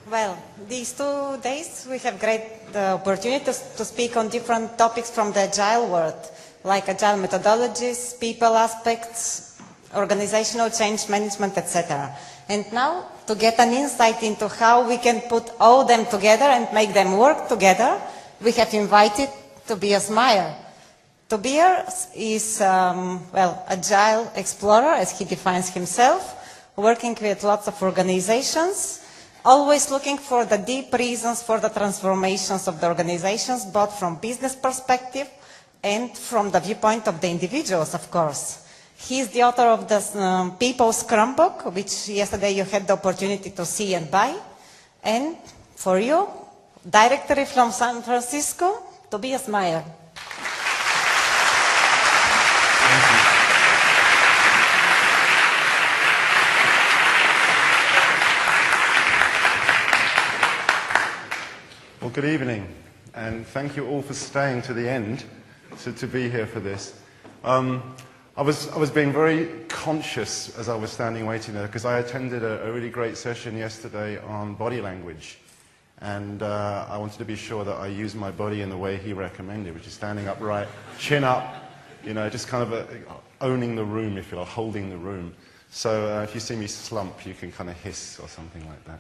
Well, these 2 days we have great opportunity to speak on different topics from the Agile world, like Agile methodologies, people aspects, organizational change management, etc. And now, to get an insight into how we can put all them together and make them work together, we have invited Tobias Meyer. Tobias is, Agile explorer, as he defines himself, working with lots of organizations, always looking for the deep reasons for the transformations of the organizations, both from business perspective and from the viewpoint of the individuals, of course. He is the author of the People Scrum book, which yesterday you had the opportunity to see and buy. And for you, directly from San Francisco, Tobias Meyer. Well, good evening, and thank you all for staying to the end to be here for this. I was being very conscious as I was standing waiting there, because I attended a really great session yesterday on body language, and I wanted to be sure that I used my body in the way he recommended, which is standing upright, chin up, you know, just kind of owning the room, if you like, holding the room. So if you see me slump, you can kind of hiss or something like that.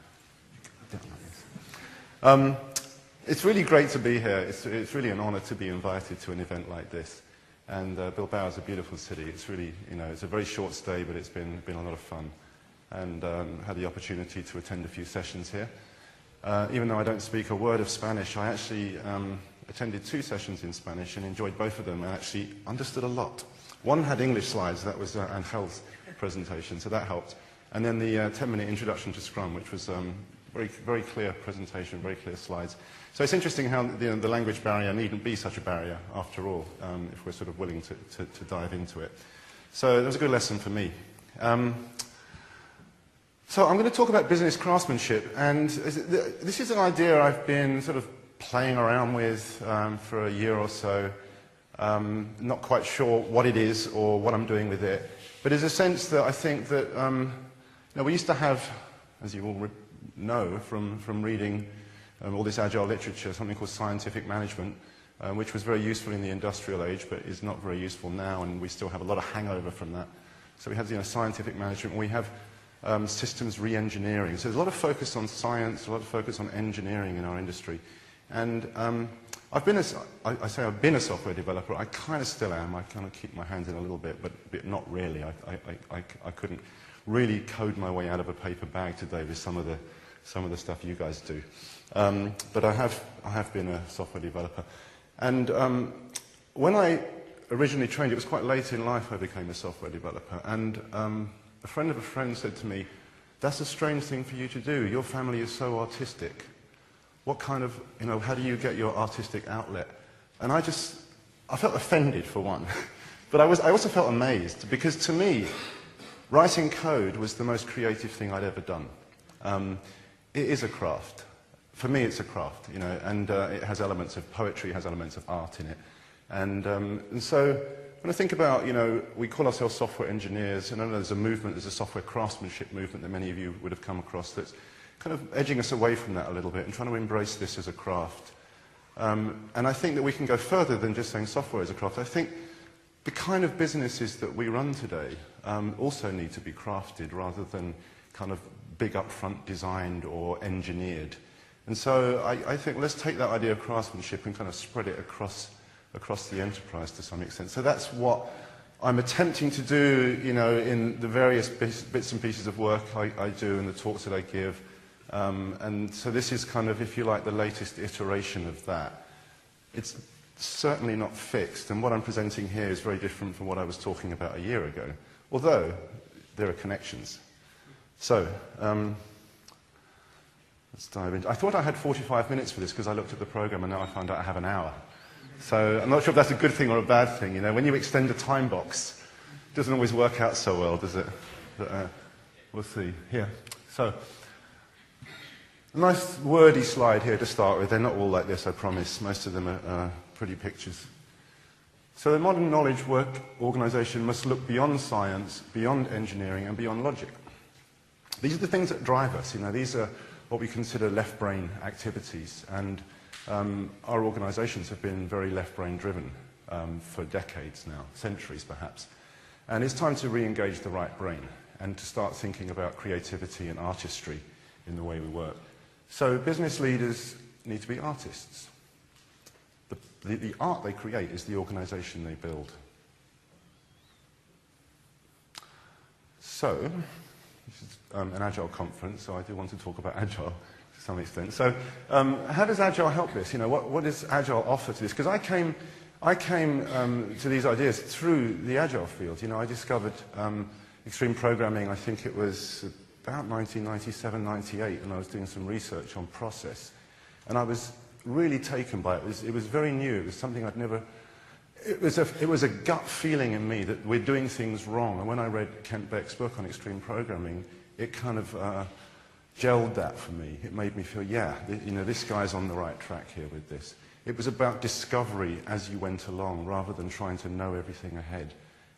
It's really great to be here. It's really an honor to be invited to an event like this. And Bilbao is a beautiful city. It's really, you know, it's a very short stay, but it's been a lot of fun. And had the opportunity to attend a few sessions here. Even though I don't speak a word of Spanish, I actually attended 2 sessions in Spanish and enjoyed both of them and actually understood a lot. One had English slides, that was Angel's presentation, so that helped. And then the 10-minute introduction to Scrum, which was very, very clear presentation, very clear slides. So it's interesting how the language barrier needn't be such a barrier after all, if we're sort of willing to dive into it. So that was a good lesson for me. So I'm going to talk about business craftsmanship, and this is an idea I've been sort of playing around with for a year or so. Not quite sure what it is or what I'm doing with it, but there's a sense that I think that you know, we used to have, as you all know from reading all this agile literature, something called scientific management, which was very useful in the industrial age, but is not very useful now, and we still have a lot of hangover from that. So we have, you know, scientific management, we have systems re-engineering. So there's a lot of focus on science, a lot of focus on engineering in our industry. And I've been a software developer. I kind of still am. I kind of keep my hands in a little bit, but not really. I couldn't really code my way out of a paper bag today with some of the stuff you guys do. But I have been a software developer. And when I originally trained, it was quite late in life I became a software developer. And a friend of a friend said to me, "That's a strange thing for you to do. Your family is so artistic. What kind of, you know, how do you get your artistic outlet?" And I felt offended for one. But I also felt amazed, because to me, writing code was the most creative thing I'd ever done. It is a craft. For me, it's a craft, you know, and it has elements of poetry, it has elements of art in it. And so when I think about, you know, we call ourselves software engineers, and I know there's a movement, there's a software craftsmanship movement that many of you would have come across that's kind of edging us away from that a little bit and trying to embrace this as a craft. And I think that we can go further than just saying software is a craft. I think the kind of businesses that we run today also need to be crafted rather than kind of big upfront designed or engineered. And so I think let's take that idea of craftsmanship and kind of spread it across the enterprise to some extent. So that's what I'm attempting to do, you know, in the various bits and pieces of work I do and the talks that I give. And so this is kind of, if you like, the latest iteration of that. It's certainly not fixed, and what I'm presenting here is very different from what I was talking about a year ago, although there are connections. So, let's dive in. I thought I had 45 minutes for this because I looked at the program and now I found out I have an hour. So I'm not sure if that's a good thing or a bad thing. You know, when you extend a time box, it doesn't always work out so well, does it? But, we'll see. Here. So, a nice wordy slide here to start with. They're not all like this, I promise. Most of them are pretty pictures. So the modern knowledge work organization must look beyond science, beyond engineering, and beyond logic. These are the things that drive us. You know, these are what we consider left brain activities. And our organizations have been very left brain driven for decades now, centuries perhaps. And it's time to re-engage the right brain and to start thinking about creativity and artistry in the way we work. So business leaders need to be artists. The art they create is the organization they build. So, this is an Agile conference, so I do want to talk about Agile to some extent. So, how does Agile help this? You know, what does Agile offer to this? Because I came to these ideas through the Agile field. You know, I discovered extreme programming, I think it was about 1997, 98, and I was doing some research on process. And I was really taken by it. It was very new. It was something I'd never... It was a gut feeling in me that we're doing things wrong. And when I read Kent Beck's book on extreme programming, it kind of gelled that for me. It made me feel, yeah, you know, this guy's on the right track here with this. It was about discovery as you went along, rather than trying to know everything ahead.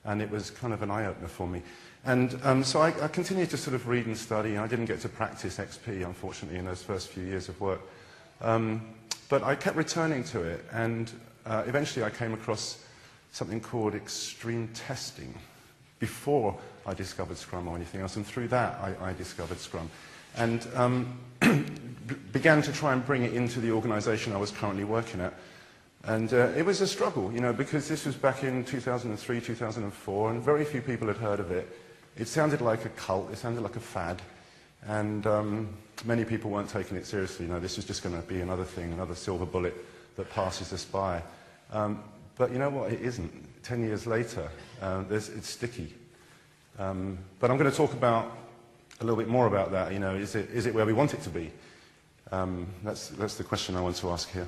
And it was kind of an eye-opener for me. And so I continued to sort of read and study. I didn't get to practice XP, unfortunately, in those first few years of work. But I kept returning to it, and eventually I came across something called extreme testing before I discovered Scrum or anything else, and through that I discovered Scrum. And began to try and bring it into the organization I was currently working at. And it was a struggle, you know, because this was back in 2003, 2004, and very few people had heard of it. It sounded like a cult, it sounded like a fad, and many people weren't taking it seriously. You know, this was just going to be another thing, another silver bullet that passes us by. But you know what, it isn't. 10 years later, it's sticky. But I'm going to talk about a little bit more about that. You know, is it where we want it to be? That's the question I want to ask here.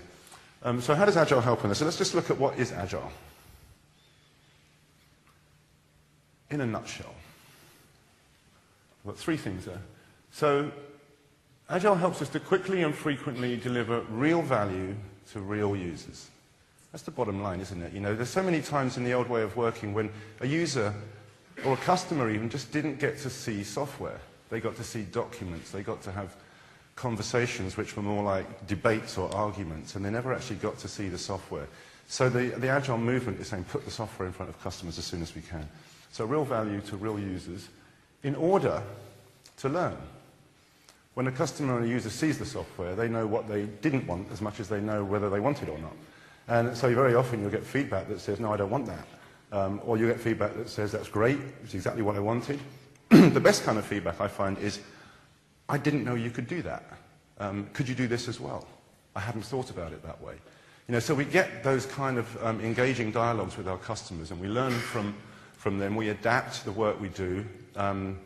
So how does Agile help in this? So let's just look at what is Agile. In a nutshell. I've got three things there. So Agile helps us to quickly and frequently deliver real value to real users. That's the bottom line, isn't it? You know, there's so many times in the old way of working when a user or a customer even just didn't get to see software. They got to see documents. They got to have conversations which were more like debates or arguments, and they never actually got to see the software. So the Agile movement is saying put the software in front of customers as soon as we can. So real value to real users in order to learn. When a customer and a user sees the software, they know what they didn't want as much as they know whether they want it or not. And so very often you'll get feedback that says, no, I don't want that. Or you get feedback that says, that's great, it's exactly what I wanted. The best kind of feedback I find is, I didn't know you could do that. Could you do this as well? I hadn't thought about it that way. You know, so we get those kind of engaging dialogues with our customers, and we learn from them. We adapt the work we do, and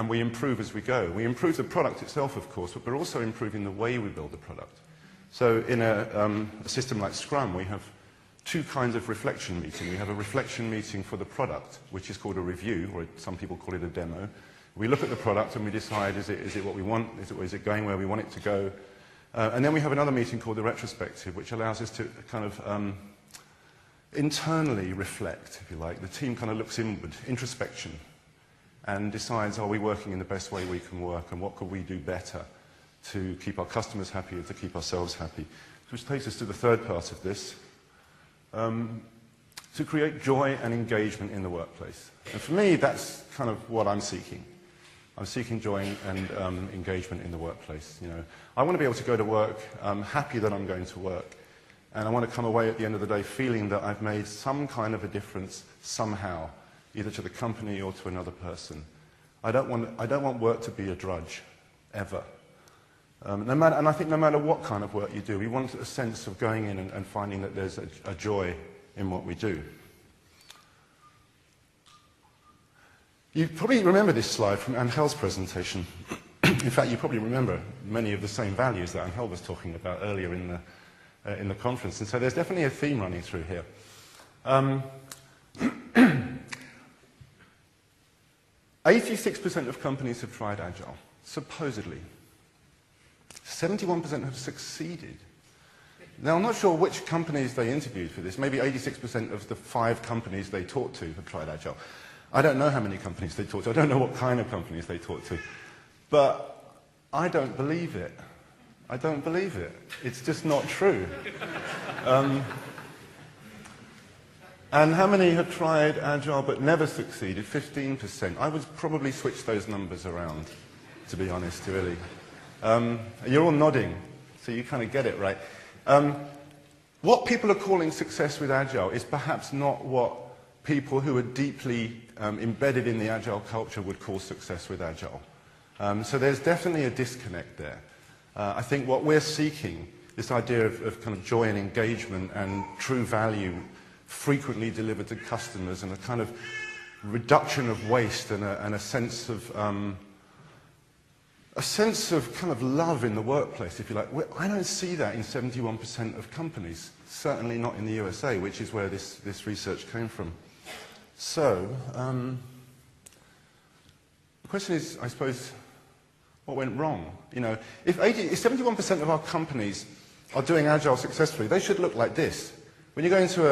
we improve as we go. We improve the product itself, of course, but we're also improving the way we build the product. So in a system like Scrum, we have two kinds of reflection meeting. We have a reflection meeting for the product, which is called a review, or some people call it a demo. We look at the product and we decide, is it what we want? Is it going where we want it to go? And then we have another meeting called the retrospective, which allows us to kind of internally reflect, if you like. The team kind of looks inward, introspection, and decides, are we working in the best way we can work, and what could we do better to keep our customers happy and to keep ourselves happy? Which takes us to the third part of this, to create joy and engagement in the workplace. And for me, that's kind of what I'm seeking. I'm seeking joy and engagement in the workplace. You know, I want to be able to go to work happy that I'm going to work, and I want to come away at the end of the day feeling that I've made some kind of a difference somehow, either to the company or to another person. I don't want work to be a drudge, ever. And I think no matter what kind of work you do, we want a sense of going in and finding that there's a joy in what we do. You probably remember this slide from Angel's presentation. In fact, you probably remember many of the same values that Angel was talking about earlier in the conference. And so there's definitely a theme running through here. 86% of companies have tried Agile, supposedly. 71% have succeeded. Now, I'm not sure which companies they interviewed for this. Maybe 86% of the 5 companies they talked to have tried Agile. I don't know how many companies they talked to. I don't know what kind of companies they talked to. But I don't believe it. I don't believe it. It's just not true. And how many have tried Agile but never succeeded? 15%. I would probably switch those numbers around, to be honest, really. You're all nodding, so you kind of get it, right? What people are calling success with Agile is perhaps not what people who are deeply embedded in the Agile culture would call success with Agile. So there's definitely a disconnect there. I think what we're seeking, this idea of kind of joy and engagement and true value frequently delivered to customers and a kind of reduction of waste and a sense of kind of love in the workplace, if you like. I don't see that in 71% of companies, certainly not in the USA, which is where this research came from. So, the question is, I suppose, what went wrong? You know, if 71% of our companies are doing Agile successfully, they should look like this. When you go into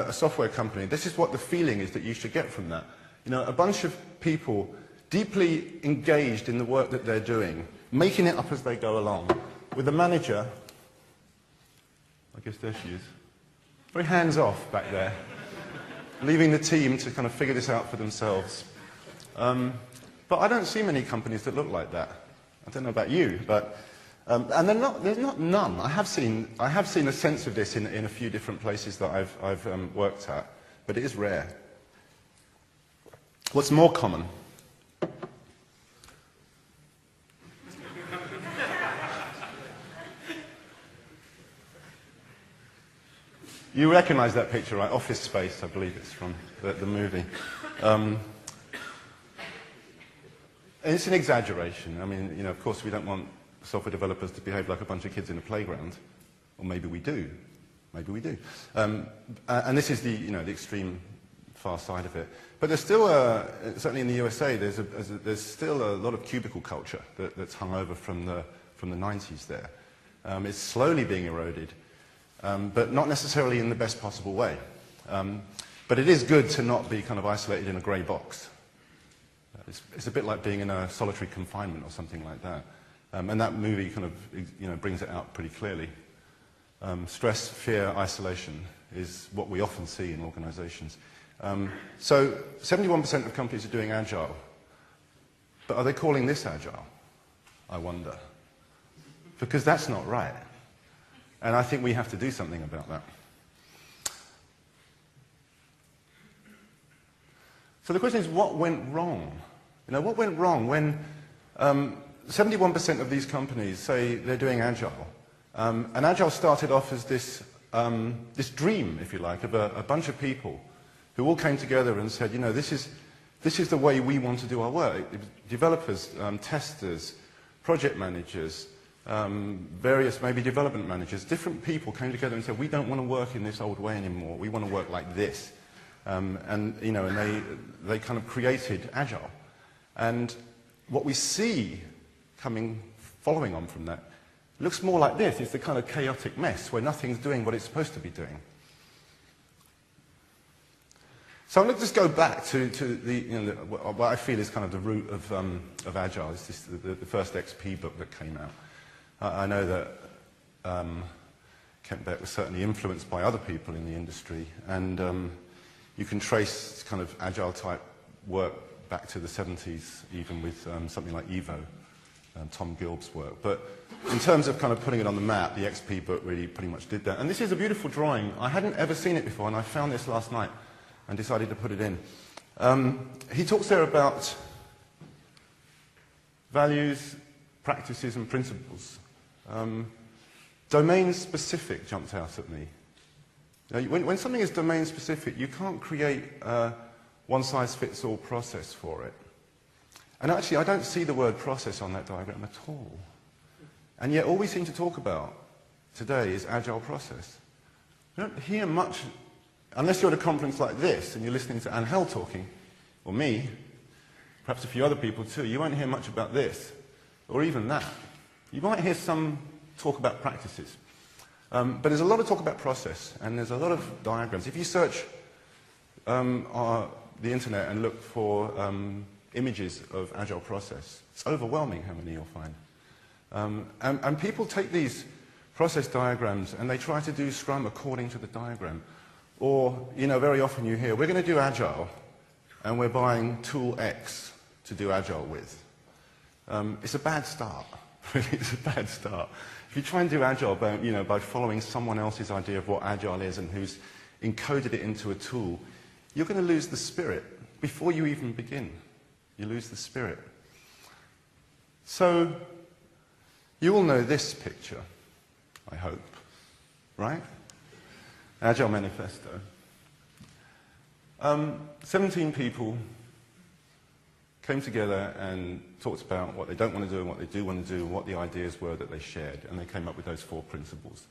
a software company, this is what the feeling is that you should get from that. You know, a bunch of people deeply engaged in the work that they're doing, making it up as they go along, with a manager, I guess there she is, very hands-off back there, leaving the team to kind of figure this out for themselves. But I don't see many companies that look like that. I don't know about you, but and there's not none. I have seen a sense of this in a few different places that I've worked at, but it is rare. What's more common? You recognize that picture, right? Office Space, I believe it's from the movie. It's an exaggeration. I mean, you know, of course we don't want software developers to behave like a bunch of kids in a playground. Or maybe we do. Maybe we do. And this is the, you know, the extreme far side of it. But there's still, certainly in the USA, there's still a lot of cubicle culture that's hung over from the 90s there. It's slowly being eroded, but not necessarily in the best possible way. But it is good to not be kind of isolated in a grey box. It's a bit like being in a solitary confinement or something like that. And that movie kind of, you know, brings it out pretty clearly. Stress, fear, isolation is what we often see in organizations. So 71% of companies are doing Agile. But are they calling this Agile? I wonder. Because that's not right. And I think we have to do something about that. So the question is, what went wrong? You know, what went wrong when 71% of these companies say they're doing Agile? And Agile started off as this dream, if you like, of a bunch of people who all came together and said, you know, this is the way we want to do our work. Developers, testers, project managers, various maybe development managers, different people came together and said, we don't want to work in this old way anymore. We want to work like this. And you know, and they kind of created Agile. And what we see following on from that, looks more like this. It's the kind of chaotic mess where nothing's doing what it's supposed to be doing. So I'm going to just go back to the, you know, what I feel is kind of the root of Agile. It's just the first XP book that came out. I know that Kent Beck was certainly influenced by other people in the industry, and you can trace kind of Agile type work back to the 70s, even with something like Evo, Tom Gilb's work. But in terms of kind of putting it on the map, the XP book really pretty much did that. And this is a beautiful drawing. I hadn't ever seen it before, and I found this last night and decided to put it in. He talks there about values, practices, and principles. Domain-specific jumped out at me. Now, when something is domain-specific, you can't create a one-size-fits-all process for it. And actually, I don't see the word process on that diagram at all. And yet, all we seem to talk about today is Agile process. You don't hear much, unless you're at a conference like this and you're listening to Angel talking, or me, perhaps a few other people too, you won't hear much about this, or even that. You might hear some talk about practices. But there's a lot of talk about process, and there's a lot of diagrams. If you search the internet and look for images of Agile process, it's overwhelming how many you'll find. And people take these process diagrams and they try to do Scrum according to the diagram. Or, very often you hear, we're going to do Agile, and we're buying tool X to do Agile with. It's a bad start. Really, it's a bad start. If you try and do Agile by following someone else's idea of what Agile is and who's encoded it into a tool, you're going to lose the spirit before you even begin. You lose the spirit. So, you all know this picture, I hope, right? Agile Manifesto. 17 people came together and talked about what they don't want to do and what they do want to do and what the ideas were that they shared, and they came up with those 4 principles.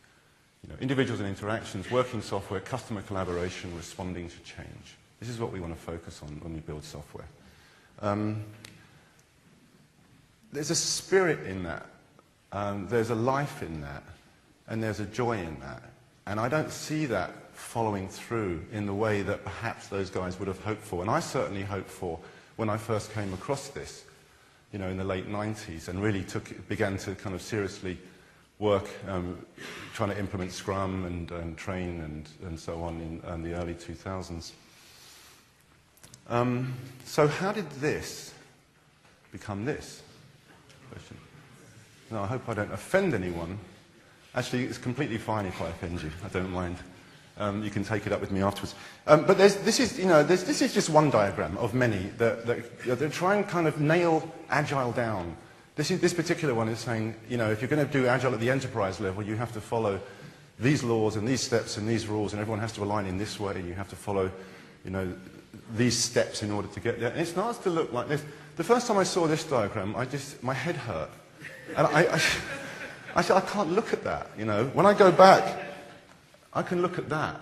Individuals and interactions, working software, customer collaboration, responding to change. This is what we want to focus on when we build software. There's a spirit in that, there's a life in that, and there's a joy in that. And I don't see that following through in the way that perhaps those guys would have hoped for. And I certainly hoped for when I first came across this, in the late 90s, and really began to kind of seriously work trying to implement Scrum and train and so on in the early 2000s. So how did this become this? Question. No, I hope I don't offend anyone. Actually, it's completely fine if I offend you. I don't mind. You can take it up with me afterwards. But this is just one diagram of many that try and kind of nail Agile down. This particular one is saying, if you're going to do Agile at the enterprise level, you have to follow these laws and these steps and these rules, and everyone has to align in this way, and you have to follow, these steps in order to get there. And it starts to look like this. The first time I saw this diagram, my head hurt. And I said, I can't look at that, When I go back, I can look at that.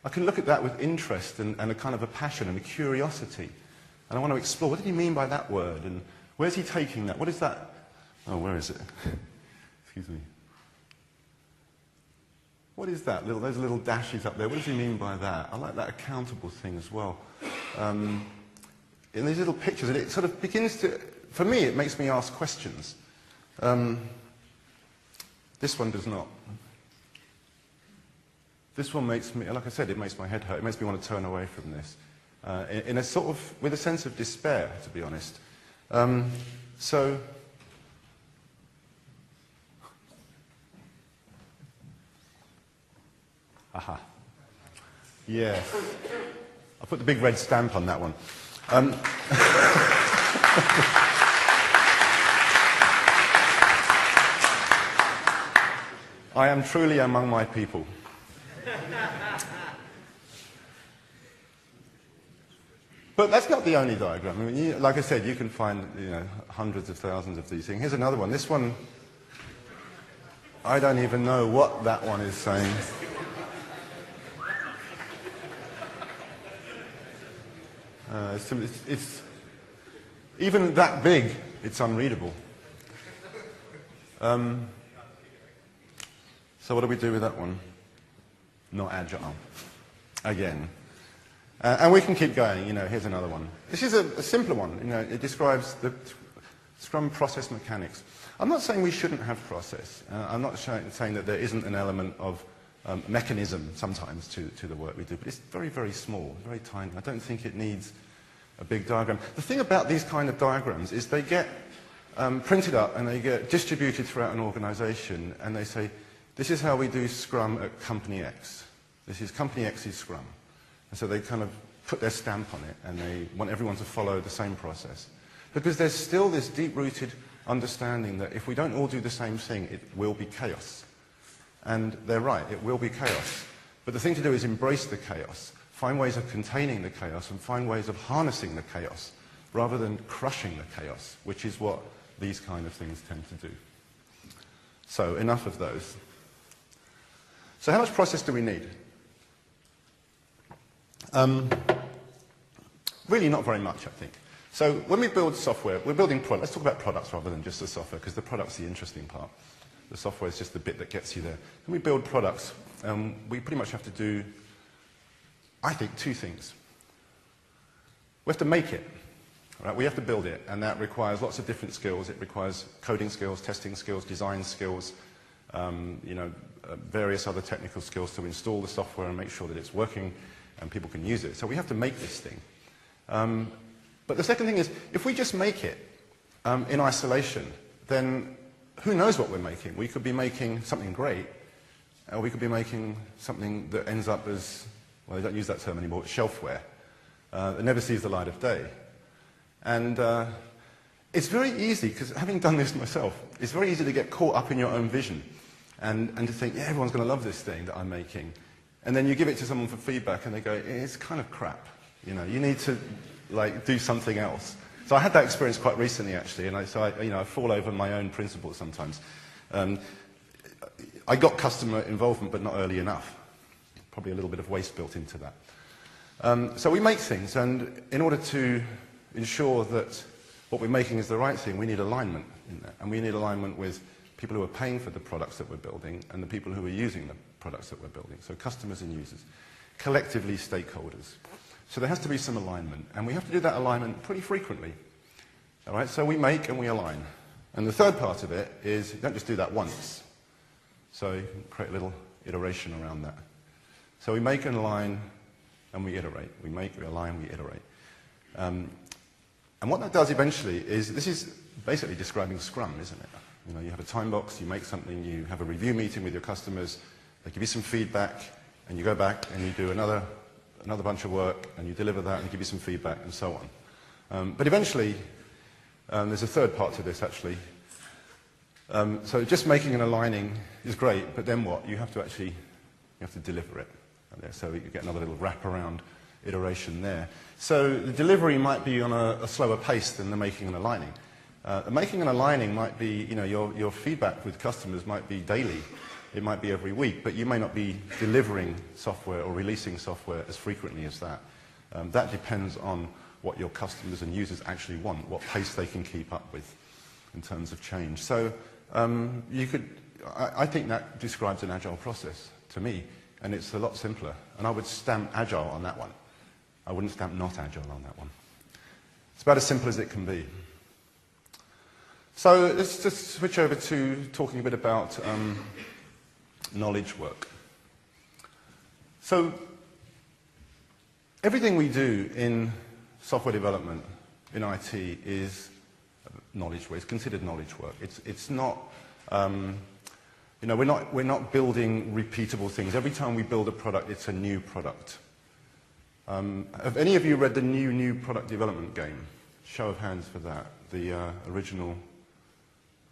I can look at that with interest and a kind of a passion and a curiosity. And I want to explore, what did he mean by that word? And where's he taking that? What is that? Oh, where is it? Excuse me. What is that? Those little dashes up there. What does he mean by that? I like that accountable thing as well. In these little pictures, and it sort of begins to, for me, it makes me ask questions. This one does not. This one makes me, like I said, it makes my head hurt. It makes me want to turn away from this. In a sort of, with a sense of despair, to be honest. So, aha. Yes. I put the big red stamp on that one. I am truly among my people. But that's not the only diagram. I mean, like I said, you can find hundreds of thousands of these things. Here's another one. This one, I don't even know what that one is saying. It's even that big, it's unreadable. So what do we do with that one? Not Agile. Again. And we can keep going. Here's another one. This is a simpler one. It describes the Scrum process mechanics. I'm not saying we shouldn't have process. I'm not saying that there isn't an element of mechanism sometimes to the work we do, but it's very, very small, very tiny. I don't think it needs a big diagram. The thing about these kind of diagrams is they get printed up and they get distributed throughout an organization, and they say, this is how we do Scrum at Company X. This is Company X's Scrum. And so they kind of put their stamp on it, and they want everyone to follow the same process. Because there's still this deep-rooted understanding that if we don't all do the same thing, it will be chaos. And they're right, it will be chaos. But the thing to do is embrace the chaos, find ways of containing the chaos, and find ways of harnessing the chaos, rather than crushing the chaos, which is what these kind of things tend to do. So, enough of those. So how much process do we need? Really not very much, I think. So when we build software, we're building products. Let's talk about products rather than just the software, because the product's the interesting part. The software is just the bit that gets you there. When we build products, we pretty much have to do, I think, 2 things. We have to make it. Right? We have to build it, and that requires lots of different skills. It requires coding skills, testing skills, design skills, various other technical skills to install the software and make sure that it's working and people can use it. So we have to make this thing. But the second thing is, if we just make it in isolation, then who knows what we're making? We could be making something great, or we could be making something that ends up as, well, they don't use that term anymore, shelfware. That never sees the light of day. And it's very easy, because having done this myself, it's very easy to get caught up in your own vision and to think, yeah, everyone's going to love this thing that I'm making. And then you give it to someone for feedback and they go, it's kind of crap. You need to do something else. So I had that experience quite recently, actually, and I fall over my own principles sometimes. I got customer involvement, but not early enough. Probably a little bit of waste built into that. So we make things, and in order to ensure that what we're making is the right thing, we need alignment in that. And we need alignment with people who are paying for the products that we're building and the people who are using the products that we're building. So customers and users. Collectively, stakeholders. So there has to be some alignment, and we have to do that alignment pretty frequently. All right, so we make and we align. And the third part of it is you don't just do that once. So you can create a little iteration around that. So we make and align and we iterate. We make, we align, we iterate. And what that does eventually is, this is basically describing Scrum, isn't it? You have a time box, you make something, you have a review meeting with your customers, they give you some feedback, and you go back and you do another bunch of work, and you deliver that and give you some feedback, and so on. But eventually, there's a third part to this, actually. So just making and aligning is great, but then what? You have to deliver it. So you get another little wraparound iteration there. So the delivery might be on a slower pace than the making and aligning. The making and aligning might be, your feedback with customers might be daily. It might be every week, but you may not be delivering software or releasing software as frequently as that. That depends on what your customers and users actually want, what pace they can keep up with in terms of change. So I think that describes an agile process to me, and it's a lot simpler. And I would stamp agile on that one. I wouldn't stamp not agile on that one. It's about as simple as it can be. So let's just switch over to talking a bit about knowledge work. So everything we do in software development, in IT, is knowledge work. It's considered knowledge work. It's not, we're not building repeatable things. Every time we build a product, it's a new product. Have any of you read the new product development game? Show of hands for that. The original.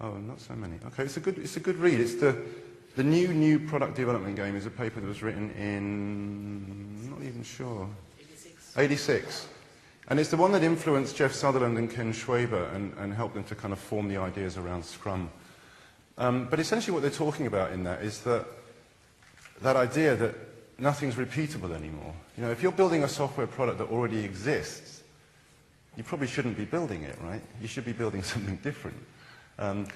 Oh, not so many. Okay, it's a good read. It's the new product development game is a paper that was written in, I'm not even sure. 86. And it's the one that influenced Jeff Sutherland and Ken Schwaber and helped them to kind of form the ideas around Scrum. But essentially what they're talking about in that is that idea that nothing's repeatable anymore. If you're building a software product that already exists, you probably shouldn't be building it, right? You should be building something different.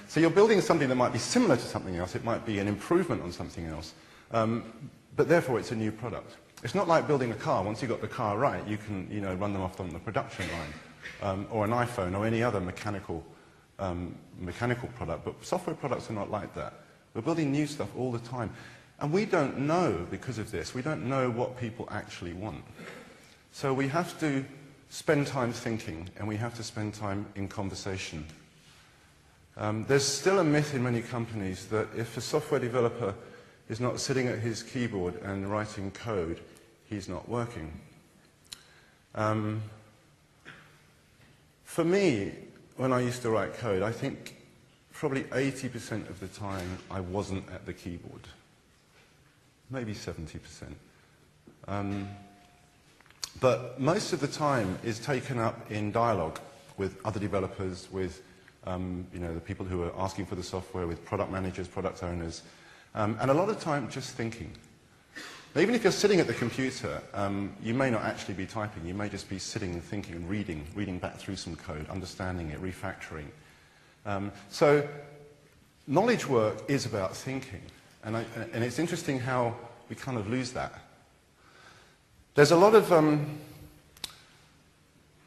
So you're building something that might be similar to something else. It might be an improvement on something else. But therefore, it's a new product. It's not like building a car. Once you've got the car right, you can run them off on the production line, or an iPhone, or any other mechanical product. But software products are not like that. We're building new stuff all the time. And we don't know, because of this, we don't know what people actually want. So we have to spend time thinking, and we have to spend time in conversation. There's still a myth in many companies that if a software developer is not sitting at his keyboard and writing code, he's not working. For me, when I used to write code, I think probably 80% of the time I wasn't at the keyboard. Maybe 70%. But most of the time is taken up in dialogue with other developers, with the people who are asking for the software, with product managers, product owners, and a lot of time just thinking. Now, even if you're sitting at the computer, you may not actually be typing. You may just be sitting and thinking and reading back through some code, understanding it, refactoring. So knowledge work is about thinking, and it's interesting how we kind of lose that. There's a lot of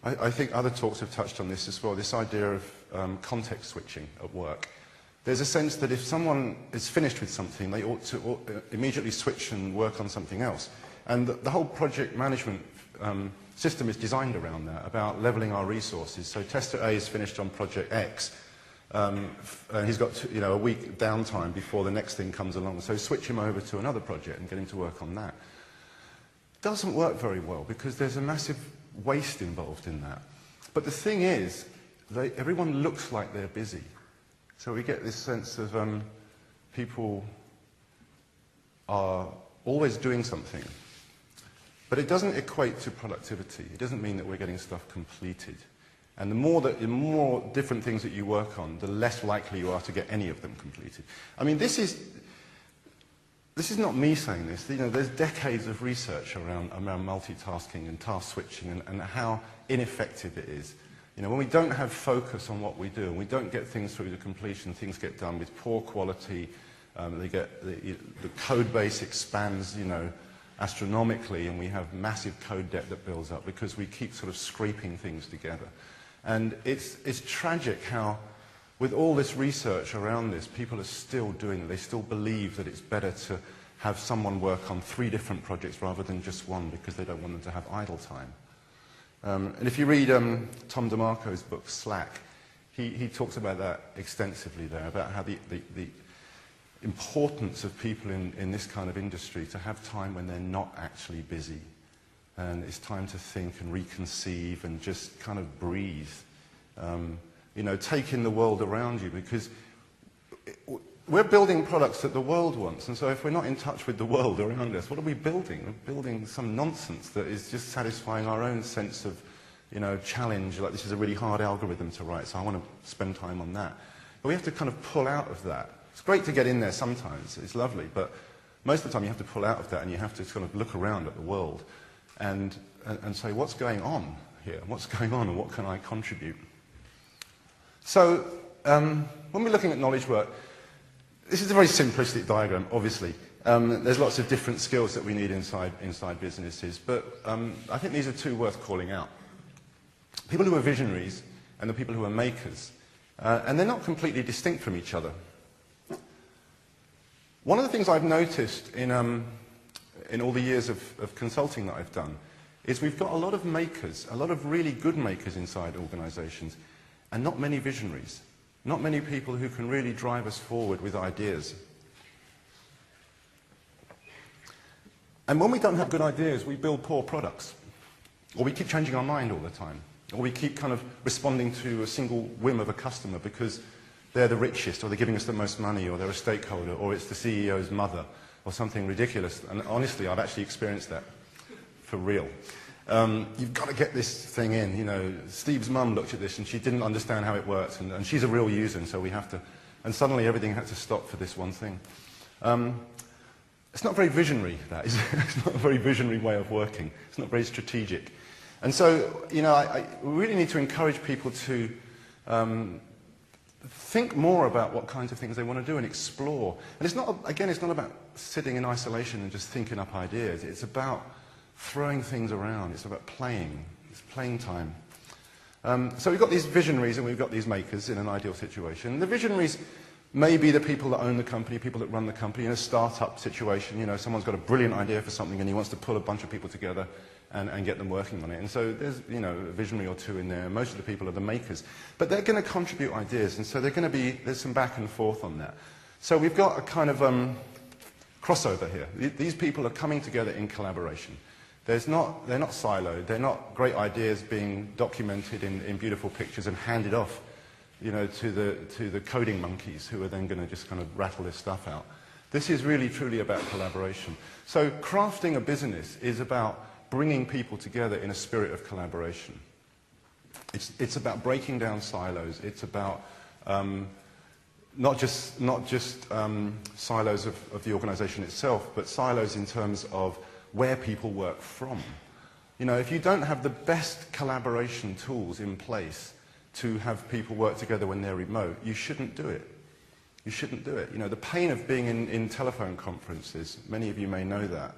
I think other talks have touched on this as well, this idea of context switching at work. There's a sense that if someone is finished with something, they ought to immediately switch and work on something else. And the whole project management system is designed around that, about leveling our resources. So tester A is finished on project X. He's got a week downtime before the next thing comes along. So switch him over to another project and get him to work on that. Doesn't work very well because there's a massive waste involved in that. But the thing is, everyone looks like they're busy. So we get this sense of people are always doing something. But it doesn't equate to productivity. It doesn't mean that we're getting stuff completed. And the more different things that you work on, the less likely you are to get any of them completed. I mean, this is not me saying this. You know, there's decades of research around multitasking and task switching and how ineffective it is. You know, when we don't have focus on what we do and we don't get things through to completion, things get done with poor quality. The code base expands, astronomically, and we have massive code debt that builds up because we keep sort of scraping things together. And it's tragic how, with all this research around this, people are still doing it. They still believe that it's better to have someone work on 3 different projects rather than just one because they don't want them to have idle time. And if you read Tom DeMarco's book, Slack, he talks about that extensively there, about how the importance of people in this kind of industry to have time when they're not actually busy. And it's time to think and reconceive and just kind of breathe. Take in the world around you, because we're building products that the world wants. And so if we're not in touch with the world around us, what are we building? We're building some nonsense that is just satisfying our own sense of, challenge. Like, this is a really hard algorithm to write, so I want to spend time on that. But we have to kind of pull out of that. It's great to get in there sometimes. It's lovely. But most of the time you have to pull out of that and you have to kind of look around at the world and say, what's going on here? What's going on and what can I contribute? So when we're looking at knowledge work, this is a very simplistic diagram, obviously. There's lots of different skills that we need inside businesses, but I think these are 2 worth calling out. People who are visionaries and the people who are makers. And they're not completely distinct from each other. One of the things I've noticed in all the years of consulting that I've done is we've got a lot of makers, a lot of really good makers inside organizations, and not many visionaries. Not many people who can really drive us forward with ideas. And when we don't have good ideas, we build poor products. Or we keep changing our mind all the time. Or we keep kind of responding to a single whim of a customer because they're the richest, or they're giving us the most money, or they're a stakeholder, or it's the CEO's mother, or something ridiculous. And honestly, I've actually experienced that for real. You've got to get this thing in. Steve's mum looked at this and she didn't understand how it worked, and she's a real user, and so we have to. And suddenly everything had to stop for this one thing. It's not very visionary, that is. It's not a very visionary way of working. It's not very strategic. And so, we really need to encourage people to think more about what kinds of things they want to do and explore. And it's not about sitting in isolation and just thinking up ideas. It's about throwing things around. It's about playing. It's playing time. So we've got these visionaries and we've got these makers in an ideal situation. The visionaries may be the people that own the company, people that run the company. In a startup situation, someone's got a brilliant idea for something and he wants to pull a bunch of people together and get them working on it. And so there's, a visionary or 2 in there. Most of the people are the makers. But they're going to contribute ideas, and so there's some back and forth on that. So we've got a kind of crossover here. These people are coming together in collaboration. They're not siloed. They're not great ideas being documented in beautiful pictures and handed off, to the coding monkeys who are then going to just kind of rattle this stuff out. This is really, truly about collaboration. So crafting a business is about bringing people together in a spirit of collaboration. It's about breaking down silos. It's about not just silos of the organization itself, but silos in terms of where people work from. If you don't have the best collaboration tools in place to have people work together when they're remote, you shouldn't do it. You shouldn't do it. The pain of being in telephone conferences, many of you may know that.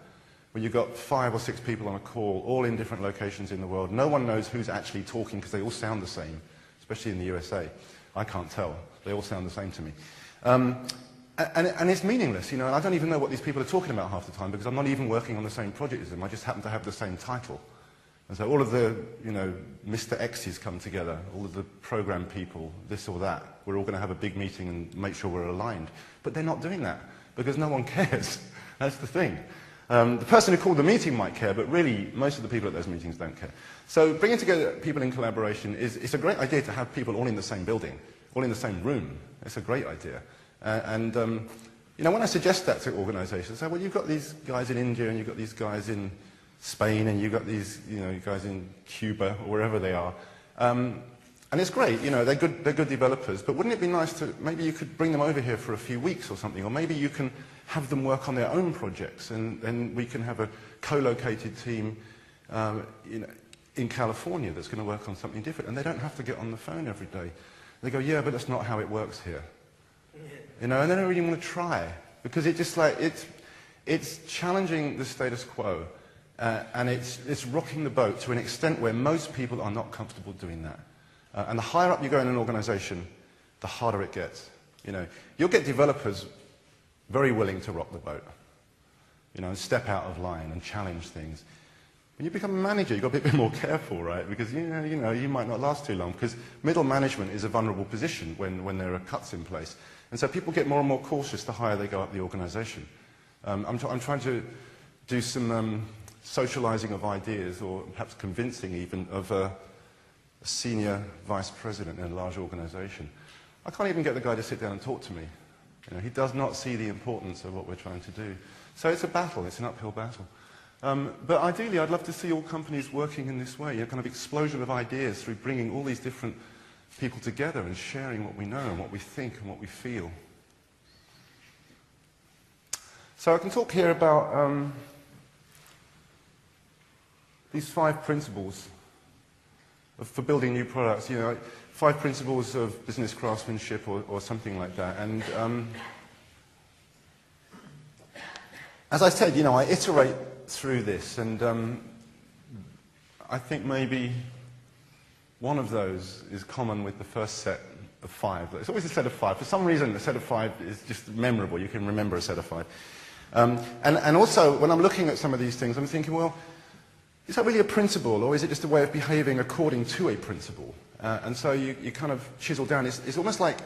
when you've got 5 or 6 people on a call, all in different locations in the world. No one knows who's actually talking because they all sound the same, especially in the USA. I can't tell. They all sound the same to me. And it's meaningless, you know, and I don't even know what these people are talking about half the time because I'm not even working on the same project as them. I just happen to have the same title. And so all of the, you know, Mr. X's come together, all of the program people, this or that. We're all going to have a big meeting and make sure we're aligned. But they're not doing that because no one cares. That's the thing. The person who called the meeting might care, but really most of the people at those meetings don't care. So bringing together people in collaboration it's a great idea to have people all in the same building, all in the same room. It's a great idea. You know, when I suggest that to organizations, I say, well, you've got these guys in India and you've got these guys in Spain and you've got these, you know, guys in Cuba or wherever they are. And it's great, you know, they're good developers, but wouldn't it be nice to, maybe you could bring them over here for a few weeks or something, or maybe you can have them work on their own projects and then we can have a co-located team you know, in California that's going to work on something different, and they don't have to get on the phone every day. They go, yeah, but that's not how it works here. You know, and they don't really want to try because it just like, it's challenging the status quo and it's rocking the boat to an extent where most people are not comfortable doing that. And the higher up you go in an organization, the harder it gets. You know, you'll get developers very willing to rock the boat, you know, and step out of line and challenge things. When you become a manager, you've got to be a bit more careful, right? Because, you know, you might not last too long because middle management is a vulnerable position when there are cuts in place. And so people get more and more cautious the higher they go up the organization. I'm trying to do some socializing of ideas, or perhaps convincing even, of a senior vice president in a large organization. I can't even get the guy to sit down and talk to me. You know, he does not see the importance of what we're trying to do. So it's a battle, it's an uphill battle. But ideally, I'd love to see all companies working in this way, a kind of explosion of ideas through bringing all these different people together and sharing what we know and what we think and what we feel. So I can talk here about these 5 principles for building new products, you know, 5 principles of business craftsmanship or something like that. And as I said, you know, I iterate through this, and I think maybe one of those is common with the first set of 5. It's always a set of 5. For some reason, a set of 5 is just memorable. You can remember a set of 5. And also, when I'm looking at some of these things, I'm thinking, well, is that really a principle, or is it just a way of behaving according to a principle? And so you kind of chisel down. It's almost like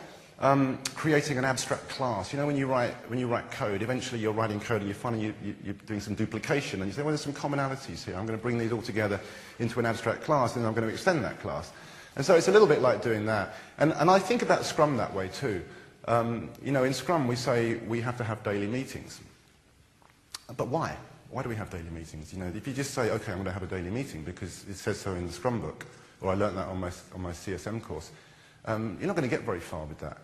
creating an abstract class. You know, when you write code, eventually you're writing code and you're finding you're doing some duplication, and you say, well, there's some commonalities here. I'm going to bring these all together into an abstract class, and then I'm going to extend that class. And so it's a little bit like doing that. And I think about Scrum that way too. You know, in Scrum we say we have to have daily meetings. But why? Why do we have daily meetings? You know, if you just say, okay, I'm going to have a daily meeting because it says so in the Scrum book, or I learned that on my CSM course, you're not going to get very far with that.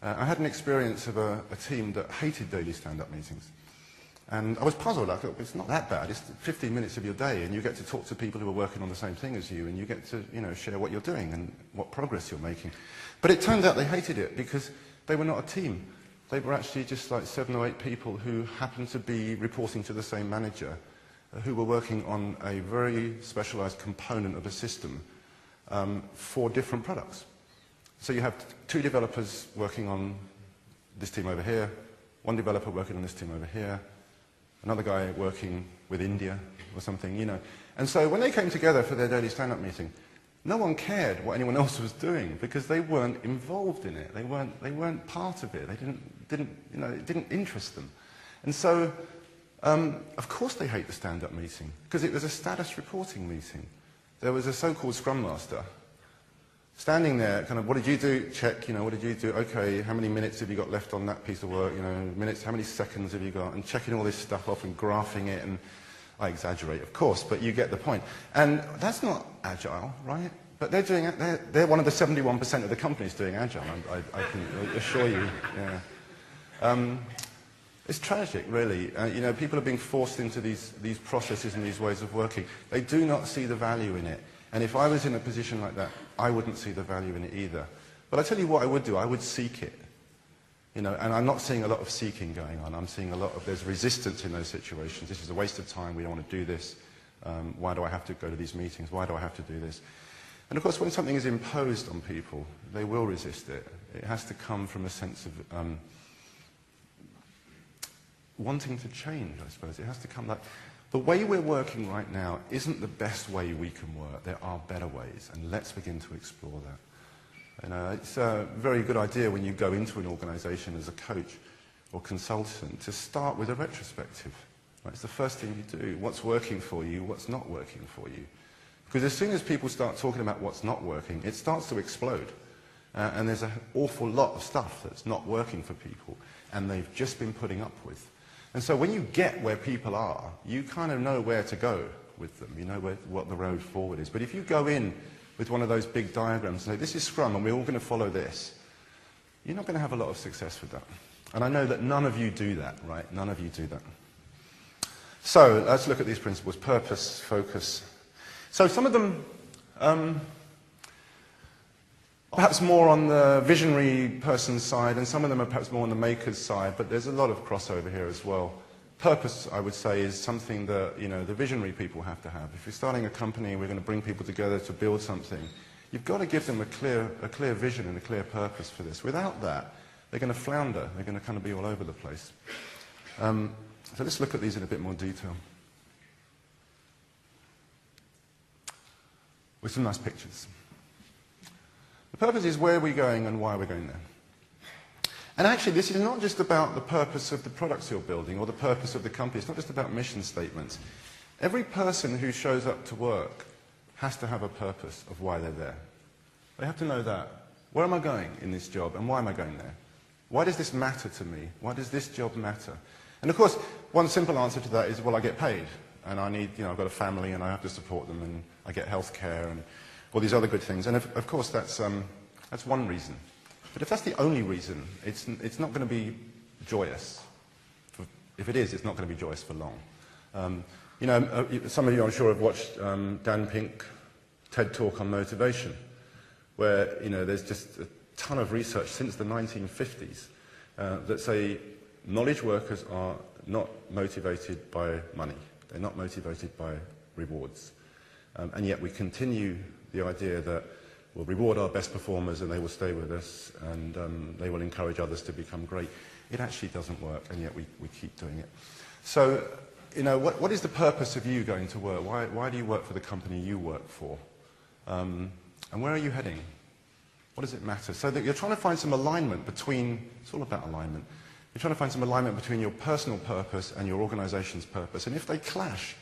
I had an experience of a team that hated daily stand-up meetings. And I was puzzled. I thought, it's not that bad. It's 15 minutes of your day, and you get to talk to people who are working on the same thing as you, and you get to, you know, share what you're doing and what progress you're making. But it turned out they hated it because they were not a team. They were actually just like 7 or 8 people who happened to be reporting to the same manager, who were working on a very specialized component of a system for different products. So you have 2 developers working on this team over here, 1 developer working on this team over here, another guy working with India or something, you know. And so when they came together for their daily stand-up meeting, no one cared what anyone else was doing because they weren't involved in it. They weren't part of it. They you know, it didn't interest them. And so, of course they hate the stand-up meeting because it was a status reporting meeting. There was a so-called Scrum Master standing there, kind of, what did you do? Check, you know, what did you do? Okay, how many minutes have you got left on that piece of work? You know, minutes, how many seconds have you got? And checking all this stuff off and graphing it, and I exaggerate, of course, but you get the point. And that's not agile, right? But they're doing it, they're one of the 71% of the companies doing agile, I can assure you. Yeah. It's tragic, really. You know, people are being forced into these processes and these ways of working. They do not see the value in it. And if I was in a position like that, I wouldn't see the value in it either. But I tell you what I would do, I would seek it. And I'm not seeing a lot of seeking going on. I'm seeing a lot of, there's resistance in those situations. This is a waste of time. We don't want to do this. Why do I have to go to these meetings? Why do I have to do this? And of course, when something is imposed on people, they will resist it. It has to come from a sense of wanting to change, I suppose. It has to come like, the way we're working right now isn't the best way we can work. There are better ways, and let's begin to explore that. It's a very good idea when you go into an organization as a coach or consultant to start with a retrospective. Right? It's the first thing you do. What's working for you? What's not working for you? Because as soon as people start talking about what's not working, it starts to explode. And there's an awful lot of stuff that's not working for people, and they've just been putting up with. And so when you get where people are, you kind of know where to go with them. You know what the road forward is. But if you go in with one of those big diagrams and say, this is Scrum and we're all going to follow this, you're not going to have a lot of success with that. And I know that none of you do that, right? None of you do that. So let's look at these principles: purpose, focus. So some of them perhaps more on the visionary person's side, and some of them are perhaps more on the maker's side, but there's a lot of crossover here as well. Purpose, I would say, is something that, the visionary people have to have. If you're starting a company, we're going to bring people together to build something, you've got to give them a clear vision and a clear purpose for this. Without that, they're going to flounder. They're going to kind of be all over the place. So let's look at these in a bit more detail, with some nice pictures. The purpose is where we're going and why we're going there. And actually, this is not just about the purpose of the products you're building or the purpose of the company. It's not just about mission statements. Every person who shows up to work has to have a purpose of why they're there. They have to know that. Where am I going in this job, and why am I going there? Why does this matter to me? Why does this job matter? And of course, one simple answer to that is, well, I get paid, and I need, I've got a family, and I have to support them, and I get health care, and all these other good things. And of course, that's one reason. But if that's the only reason, it's not going to be joyous. If it is, it's not going to be joyous for long. Some of you, I'm sure, have watched Dan Pink TED Talk on motivation, where there's just a ton of research since the 1950s that say knowledge workers are not motivated by money. They're not motivated by rewards. And yet we continue the idea that we'll reward our best performers and they will stay with us, and they will encourage others to become great. It actually doesn't work, and yet we keep doing it. So, what is the purpose of you going to work? Why do you work for the company you work for? And where are you heading? What does it matter? So that you're trying to find some alignment between, it's all about alignment. You're trying to find some alignment between your personal purpose and your organization's purpose. And if they clash,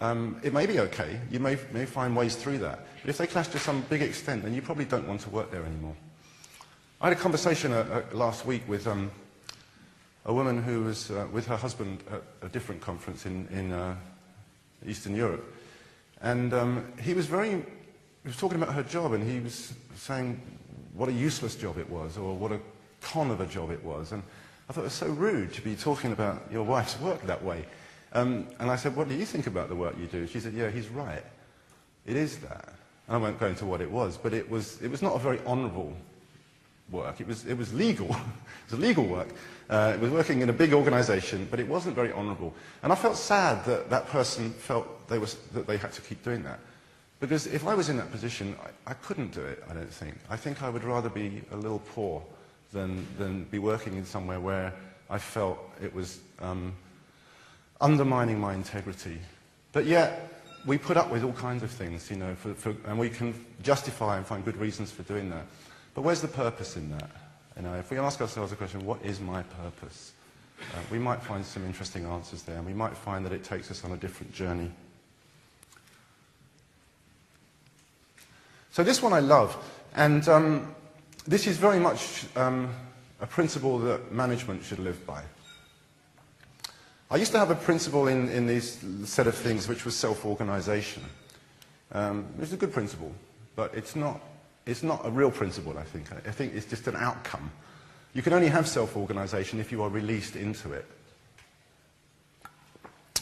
it may be okay. You may find ways through that. But if they clash to some big extent, then you probably don't want to work there anymore. I had a conversation last week with a woman who was with her husband at a different conference in Eastern Europe. And he was talking about her job, and he was saying what a useless job it was, or what a con of a job it was. And I thought it was so rude to be talking about your wife's work that way. And I said, what do you think about the work you do? She said, yeah, he's right. It is that. And I won't go into what it was, but it was not a very honourable work. It was legal. It was a legal work. It was working in a big organisation, but it wasn't very honourable. And I felt sad that that person felt that they had to keep doing that. Because if I was in that position, I couldn't do it, I don't think. I think I would rather be a little poor than be working in somewhere where I felt it was undermining my integrity. But yet, we put up with all kinds of things, and we can justify and find good reasons for doing that. But where's the purpose in that? If we ask ourselves the question, what is my purpose? We might find some interesting answers there, and we might find that it takes us on a different journey. So this one I love, and this is very much a principle that management should live by. I used to have a principle in this set of things which was self-organization. It's a good principle, but it's not a real principle, I think. I think it's just an outcome. You can only have self-organization if you are released into it.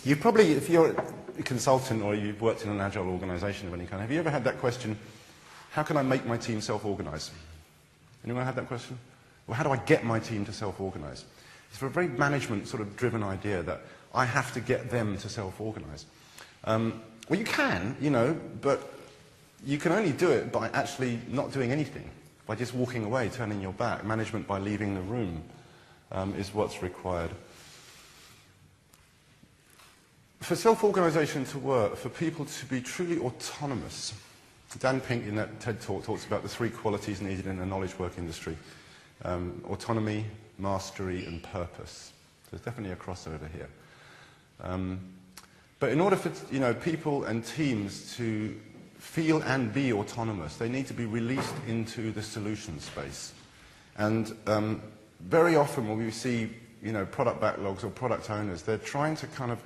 You probably, if you're a consultant or you've worked in an agile organization of any kind, have you ever had that question, how can I make my team self-organize? Anyone had that question? Or how do I get my team to self-organize? It's a very management sort of driven idea that I have to get them to self-organize. Well, you can, but you can only do it by actually not doing anything, by just walking away, turning your back. Management by leaving the room is what's required. For self-organization to work, for people to be truly autonomous, Dan Pink in that TED Talk talks about the 3 qualities needed in the knowledge work industry. Autonomy, mastery, and purpose. So there's definitely a crossover here. But in order for people and teams to feel and be autonomous, they need to be released into the solution space. And very often when we see product backlogs or product owners, they're trying to kind of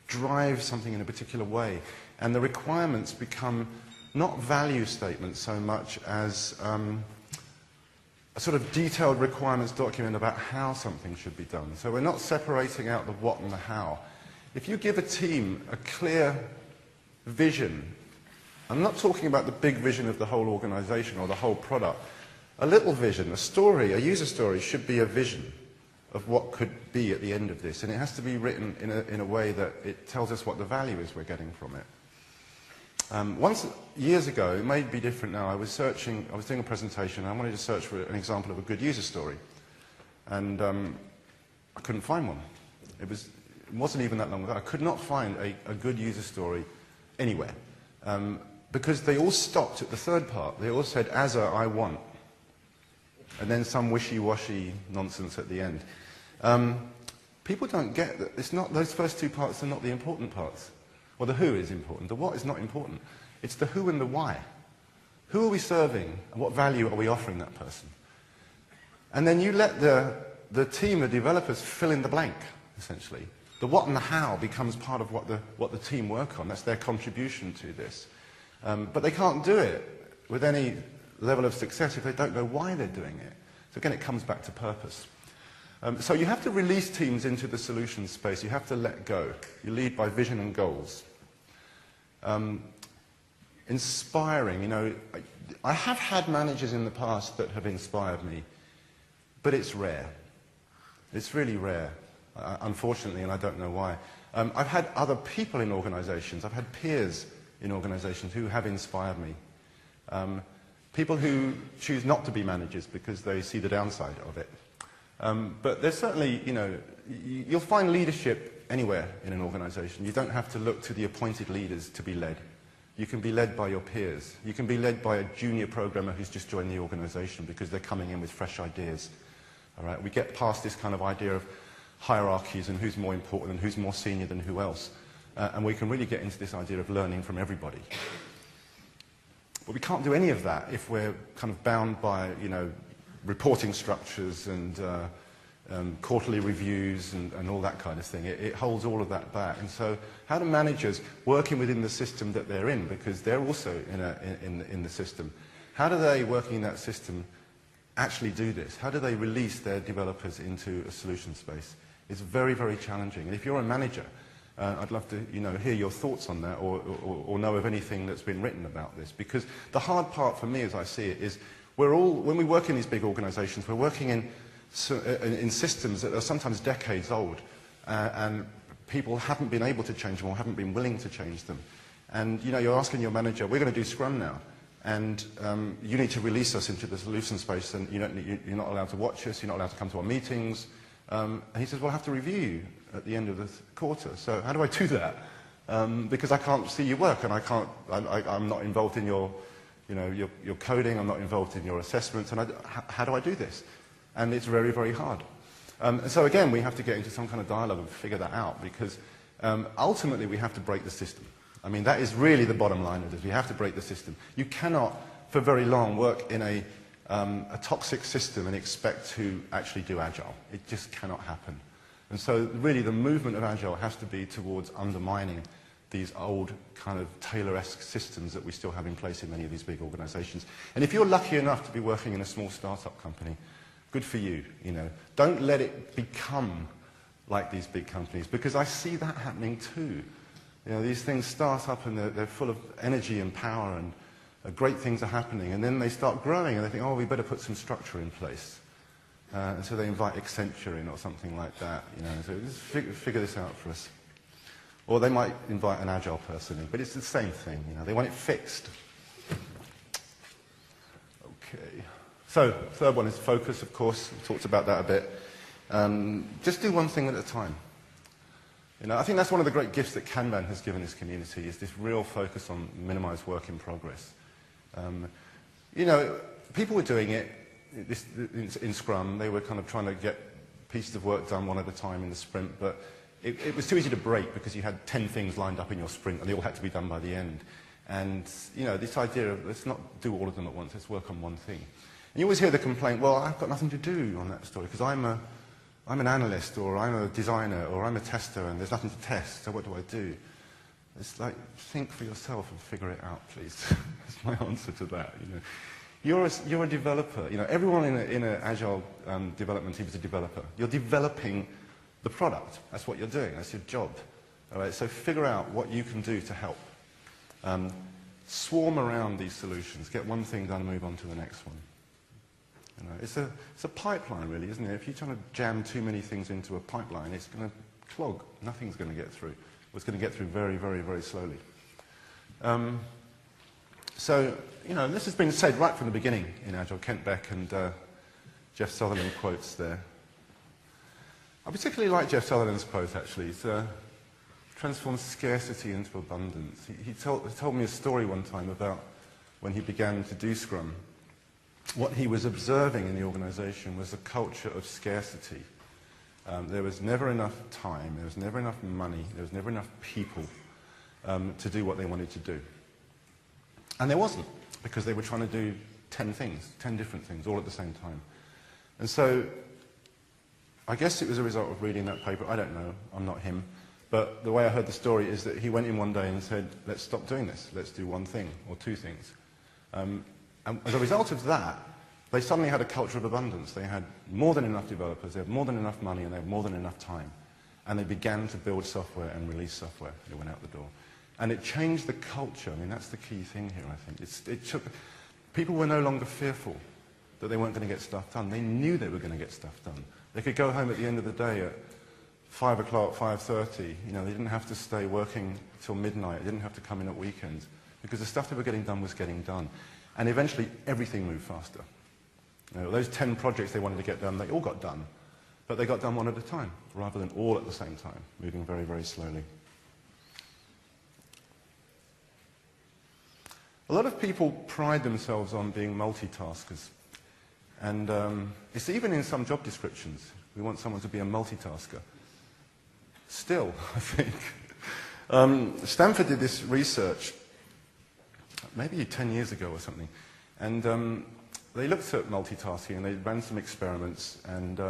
drive something in a particular way. And the requirements become not value statements so much as a sort of detailed requirements document about how something should be done. So we're not separating out the what and the how. If you give a team a clear vision, I'm not talking about the big vision of the whole organization or the whole product. A little vision, a story, a user story should be a vision of what could be at the end of this. And it has to be written in a way that it tells us what the value is we're getting from it. Years ago, it may be different now, I was doing a presentation, and I wanted to search for an example of a good user story. And I couldn't find one. It wasn't even that long ago. I could not find a good user story anywhere. Because they all stopped at the third part. They all said, as a, I want. And then some wishy-washy nonsense at the end. People don't get that. It's not, those first 2 parts are not the important parts. Well, the who is important. The what is not important. It's the who and the why. Who are we serving, and what value are we offering that person? And then you let the team, the developers, fill in the blank, essentially. The what and the how becomes part of what the team work on. That's their contribution to this. But they can't do it with any level of success if they don't know why they're doing it. So again, it comes back to purpose. So you have to release teams into the solution space. You have to let go. You lead by vision and goals. Inspiring, I have had managers in the past that have inspired me, but it's rare. It's really rare, unfortunately, and I don't know why. I've had other people in organizations, I've had peers in organizations who have inspired me. People who choose not to be managers because they see the downside of it. But there's certainly, you'll find leadership anywhere in an organization. You don't have to look to the appointed leaders to be led. You can be led by your peers. You can be led by a junior programmer who's just joined the organization because they're coming in with fresh ideas. All right? We get past this kind of idea of hierarchies and who's more important and who's more senior than who else. And we can really get into this idea of learning from everybody. But we can't do any of that if we're kind of bound by, reporting structures and quarterly reviews and all that kind of thing. It holds all of that back. And so how do managers, working within the system that they're in, because they're also in the system, how do they, working in that system, actually do this? How do they release their developers into a solution space? It's very, very challenging. And if you're a manager, I'd love to hear your thoughts on that or know of anything that's been written about this. Because the hard part for me, as I see it, is when we work in these big organizations, we're working in systems that are sometimes decades old, and people haven't been able to change them or haven't been willing to change them. And you're asking your manager, we're going to do Scrum now, and you need to release us into the solution space, and you're not allowed to watch us, you're not allowed to come to our meetings. And he says, well, I have to review you at the end of the quarter. So how do I do that? Because I can't see your work, and I'm not involved in your coding, I'm not involved in your assessments, and how do I do this? And it's very, very hard. And so again, we have to get into some kind of dialogue and figure that out, because ultimately we have to break the system. I mean, that is really the bottom line of this. We have to break the system. You cannot, for very long, work in a toxic system and expect to actually do Agile. It just cannot happen. And so really the movement of Agile has to be towards undermining these old kind of Taylor-esque systems that we still have in place in many of these big organizations. And if you're lucky enough to be working in a small startup company, good for you, Don't let it become like these big companies, because I see that happening too. These things start up and they're full of energy and power and great things are happening, and then they start growing and they think, oh, we better put some structure in place. And so they invite Accenture in or something like that, you know, so just figure this out for us. Or they might invite an agile person in, but it's the same thing, you know, they want it fixed. Okay. So, third one is focus, of course. We talked about that a bit. Just do one thing at a time. You know, I think that's one of the great gifts that Kanban has given this community, is this real focus on minimized work in progress. You know, people were doing it in Scrum. They were kind of trying to get pieces of work done one at a time in the sprint, but it was too easy to break because you had 10 things lined up in your sprint and they all had to be done by the end. And, you know, this idea of let's not do all of them at once, let's work on one thing. And you always hear the complaint, well, I've got nothing to do on that story because I'm an analyst, or I'm a designer, or I'm a tester, and there's nothing to test, so what do I do? It's like, think for yourself and figure it out, please. That's my answer to that. You know, you're a developer. You know, everyone in an agile development team is a developer. You're developing the product. That's what you're doing. That's your job. All right, so figure out what you can do to help. Swarm around these solutions. Get one thing done and move on to the next one. You know, it's a pipeline, really, isn't it? If you're trying to jam too many things into a pipeline, it's going to clog. Nothing's going to get through. It's going to get through very, very, very slowly. So, you know, this has been said right from the beginning in Agile. Kent Beck and Jeff Sutherland quotes there. I particularly like Jeff Sutherland's quote, actually. It's transforms scarcity into abundance. He told me a story one time about when he began to do Scrum. What he was observing in the organization was a culture of scarcity. There was never enough time, there was never enough money, there was never enough people to do what they wanted to do. And there wasn't, because they were trying to do 10 things, 10 different things, all at the same time. And so, I guess it was a result of reading that paper. I don't know, I'm not him. But the way I heard the story is that he went in one day and said, let's stop doing this, let's do one thing, or two things. And as a result of that, they suddenly had a culture of abundance. They had more than enough developers, they had more than enough money, and they had more than enough time. And they began to build software and release software. It went out the door. And it changed the culture. I mean, that's the key thing here, I think. People were no longer fearful that they weren't going to get stuff done. They knew they were going to get stuff done. They could go home at the end of the day at 5 o'clock, 5:30. You know, they didn't have to stay working till midnight. They didn't have to come in at weekends, because the stuff they were getting done was getting done. And eventually, everything moved faster. You know, those 10 projects they wanted to get done, they all got done. But they got done one at a time, rather than all at the same time, moving very, very slowly. A lot of people pride themselves on being multitaskers. And it's even in some job descriptions. We want someone to be a multitasker. Still, I think. Stanford did this research, maybe 10 years ago or something. And they looked at multitasking, and they ran some experiments and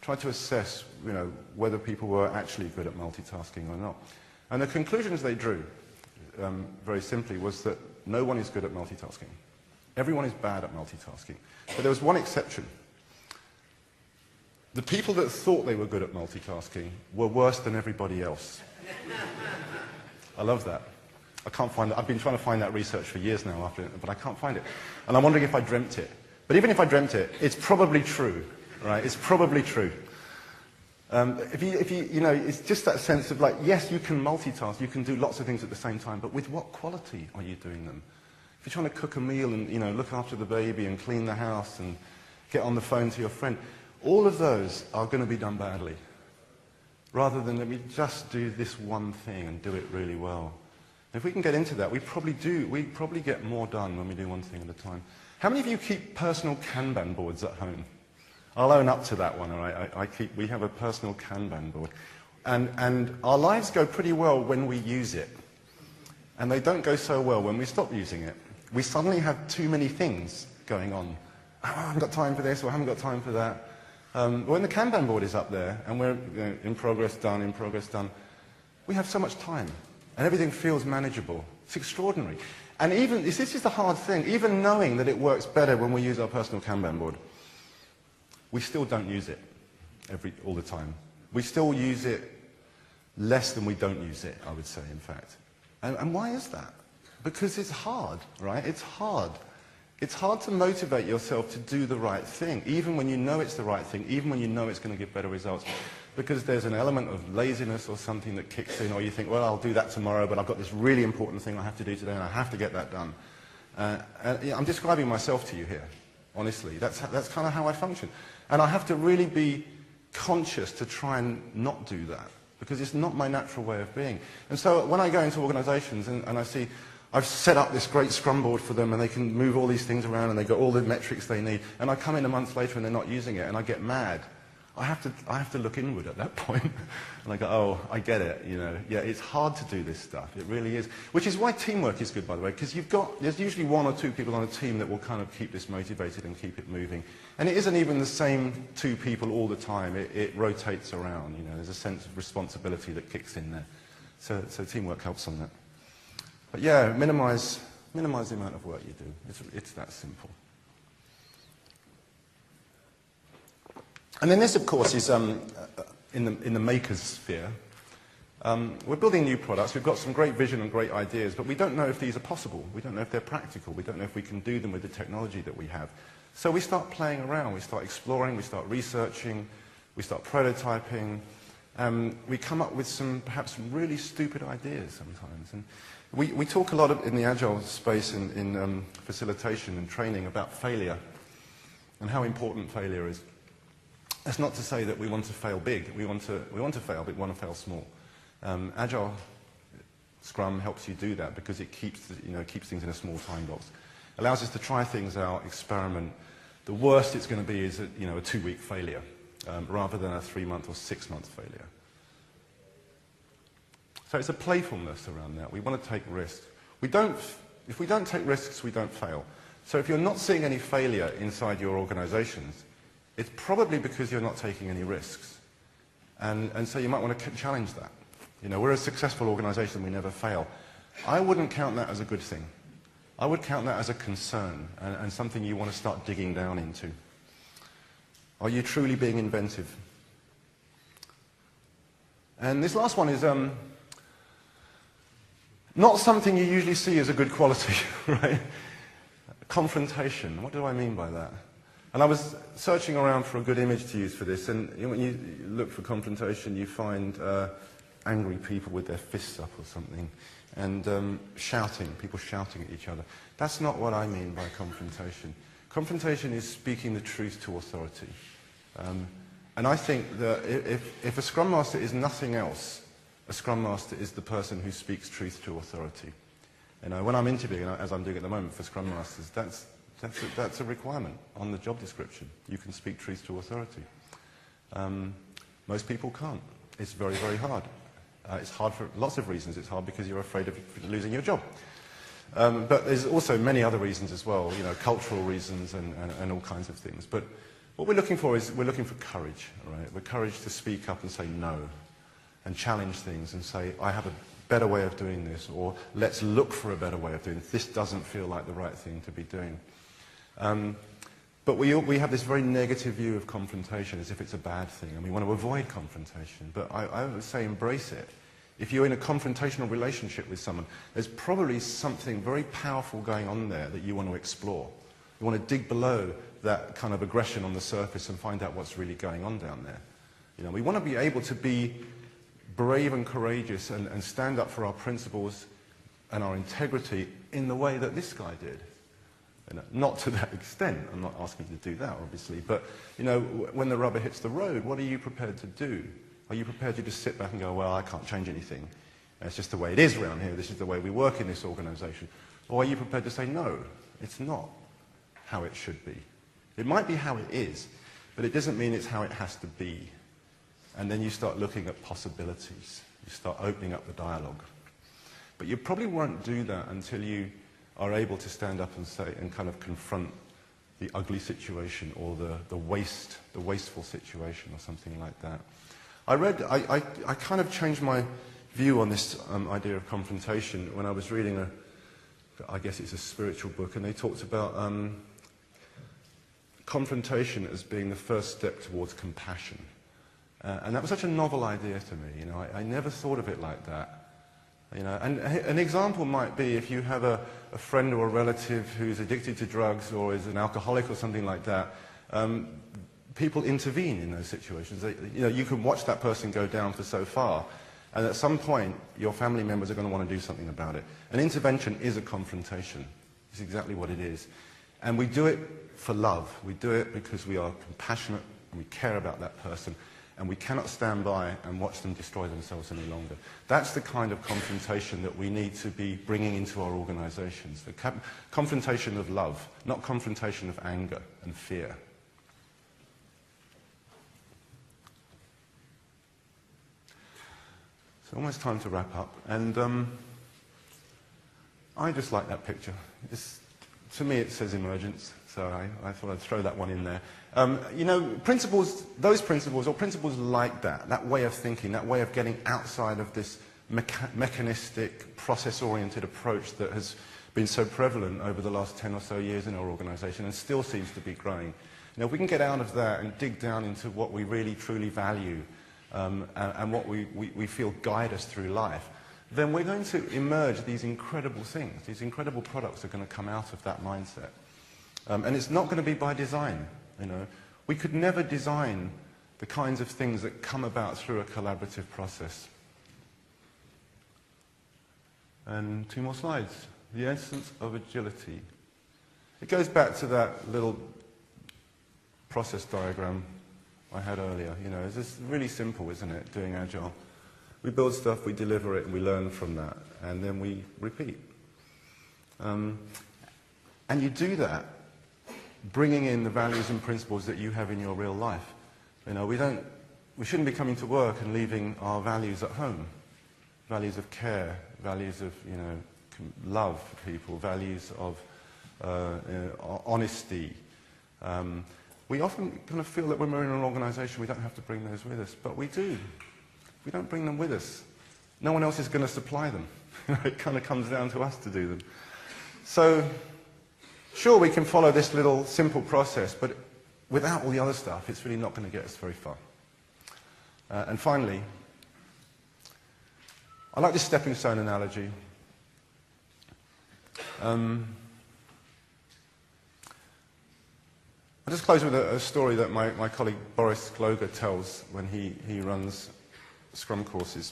tried to assess, you know, whether people were actually good at multitasking or not. And the conclusions they drew, very simply, was that no one is good at multitasking. Everyone is bad at multitasking. But there was one exception. The people that thought they were good at multitasking were worse than everybody else. I love that. I can't find it. I've been trying to find that research for years now, but I can't find it. And I'm wondering if I dreamt it. But even if I dreamt it, it's probably true, right? It's probably true. You know, it's just that sense of like, yes, you can multitask, you can do lots of things at the same time, but with what quality are you doing them? If you're trying to cook a meal and, you know, look after the baby and clean the house and get on the phone to your friend, all of those are going to be done badly. Rather than let me just do this one thing and do it really well. If we can get into that, we probably get more done when we do one thing at a time. How many of you keep personal Kanban boards at home? I'll own up to that one, all right? We have a personal Kanban board. And our lives go pretty well when we use it. And they don't go so well when we stop using it. We suddenly have too many things going on. Oh, I haven't got time for this, or I haven't got time for that. When the Kanban board is up there, and we're in progress done, we have so much time. And everything feels manageable. It's extraordinary. And even, this is the hard thing, even knowing that it works better when we use our personal Kanban board, we still don't use it all the time. We still use it less than we don't use it, I would say, in fact. And why is that? Because it's hard, right? It's hard it's hard to motivate yourself to do the right thing, even when you know it's the right thing, even when you know it's going to give better results, because there's an element of laziness or something that kicks in, or you think, well, I'll do that tomorrow, but I've got this really important thing I have to do today, and I have to get that done. I'm describing myself to you here, honestly. That's kind of how I function. And I have to really be conscious to try and not do that, because it's not my natural way of being. And so when I go into organizations and I see I've set up this great scrum board for them and they can move all these things around and they've got all the metrics they need, and I come in a month later and they're not using it and I get mad, I have to look inward at that point. And I go, oh, I get it, you know. Yeah, it's hard to do this stuff. It really is. Which is why teamwork is good, by the way, because there's usually one or two people on a team that will kind of keep this motivated and keep it moving. And it isn't even the same two people all the time. It rotates around, you know. There's a sense of responsibility that kicks in there. So teamwork helps on that. But yeah, minimize the amount of work you do. It's that simple. And then this, of course, is in the maker's sphere. We're building new products. We've got some great vision and great ideas, but we don't know if these are possible. We don't know if they're practical. We don't know if we can do them with the technology that we have. So we start playing around. We start exploring. We start researching. We start prototyping. We come up with perhaps some really stupid ideas sometimes. And we talk a lot in the Agile space in facilitation and training about failure and how important failure is. That's not to say that we want to fail big. We want to fail, but we want to fail small. Agile Scrum helps you do that because it keeps things in a small time box. Allows us to try things out, experiment. The worst it's going to be is a 2-week failure rather than a 3-month or 6-month failure. So it's a playfulness around that. We want to take risks. If we don't take risks, we don't fail. So if you're not seeing any failure inside your organizations, it's probably because you're not taking any risks. And so you might want to challenge that. You know, we're a successful organization, we never fail. I wouldn't count that as a good thing. I would count that as a concern and something you want to start digging down into. Are you truly being inventive? And this last one is not something you usually see as a good quality, right? Confrontation. What do I mean by that? And I was searching around for a good image to use for this, and when you look for confrontation, you find angry people with their fists up or something, and people shouting at each other. That's not what I mean by confrontation. Confrontation is speaking the truth to authority. And I think that if a Scrum Master is nothing else, a Scrum Master is the person who speaks truth to authority. You know, when I'm interviewing, as I'm doing at the moment for Scrum Masters, that's a requirement on the job description. You can speak truth to authority. Most people can't. It's very, very hard. It's hard for lots of reasons. It's hard because you're afraid of losing your job. But there's also many other reasons as well, you know, cultural reasons and all kinds of things. But what we're looking for is courage, right? We're courage to speak up and say no and challenge things and say, I have a better way of doing this, or let's look for a better way of doing this. This doesn't feel like the right thing to be doing. But we have this very negative view of confrontation as if it's a bad thing, and we want to avoid confrontation. But I would say embrace it. If you're in a confrontational relationship with someone, there's probably something very powerful going on there that you want to explore. You want to dig below that kind of aggression on the surface and find out what's really going on down there. You know, we want to be able to be brave and courageous and stand up for our principles and our integrity in the way that this guy did. You know, not to that extent. I'm not asking you to do that, obviously. But, you know, when the rubber hits the road, what are you prepared to do? Are you prepared to just sit back and go, well, I can't change anything. It's just the way it is around here. This is the way we work in this organization. Or are you prepared to say, no, it's not how it should be. It might be how it is, but it doesn't mean it's how it has to be. And then you start looking at possibilities. You start opening up the dialogue. But you probably won't do that until you are able to stand up and say, and kind of confront the ugly situation or the wasteful situation or something like that. I kind of changed my view on this idea of confrontation when I was reading I guess it's a spiritual book, and they talked about confrontation as being the first step towards compassion. And that was such a novel idea to me. You know, I never thought of it like that. You know, and an example might be if you have a friend or a relative who's addicted to drugs or is an alcoholic or something like that. People intervene in those situations. You know, you can watch that person go down for so far, and at some point, your family members are going to want to do something about it. An intervention is a confrontation. It's exactly what it is. And we do it for love. We do it because we are compassionate and we care about that person, and we cannot stand by and watch them destroy themselves any longer. That's the kind of confrontation that we need to be bringing into our organizations. The confrontation of love, not confrontation of anger and fear. It's almost time to wrap up, and I just like that picture. To me it says emergence, so I thought I'd throw that one in there. You know, principles, those principles, or principles like that way of thinking, that way of getting outside of this mechanistic, process-oriented approach that has been so prevalent over the last 10 or so years in our organization and still seems to be growing. You know, if we can get out of that and dig down into what we really truly value, and what we feel guide us through life, then we're going to emerge these incredible things. These incredible products are going to come out of that mindset. And it's not going to be by design. You know, we could never design the kinds of things that come about through a collaborative process. And 2 more slides. The essence of agility. It goes back to that little process diagram I had earlier. You know, it's just really simple, isn't it, doing Agile? We build stuff, we deliver it, and we learn from that, and then we repeat. And you do that bringing in the values and principles that you have in your real life. You know, we shouldn't be coming to work and leaving our values at home. Values of care, values of, you know, love for people, values of honesty. We often kind of feel that when we're in an organization we don't have to bring those with us, but we do. We don't bring them with us. No one else is going to supply them. It kind of comes down to us to do them. So, sure, we can follow this little simple process, but without all the other stuff, it's really not going to get us very far. And finally, I like this stepping stone analogy. I'll just close with a story that my colleague Boris Gloger tells when he runs Scrum courses.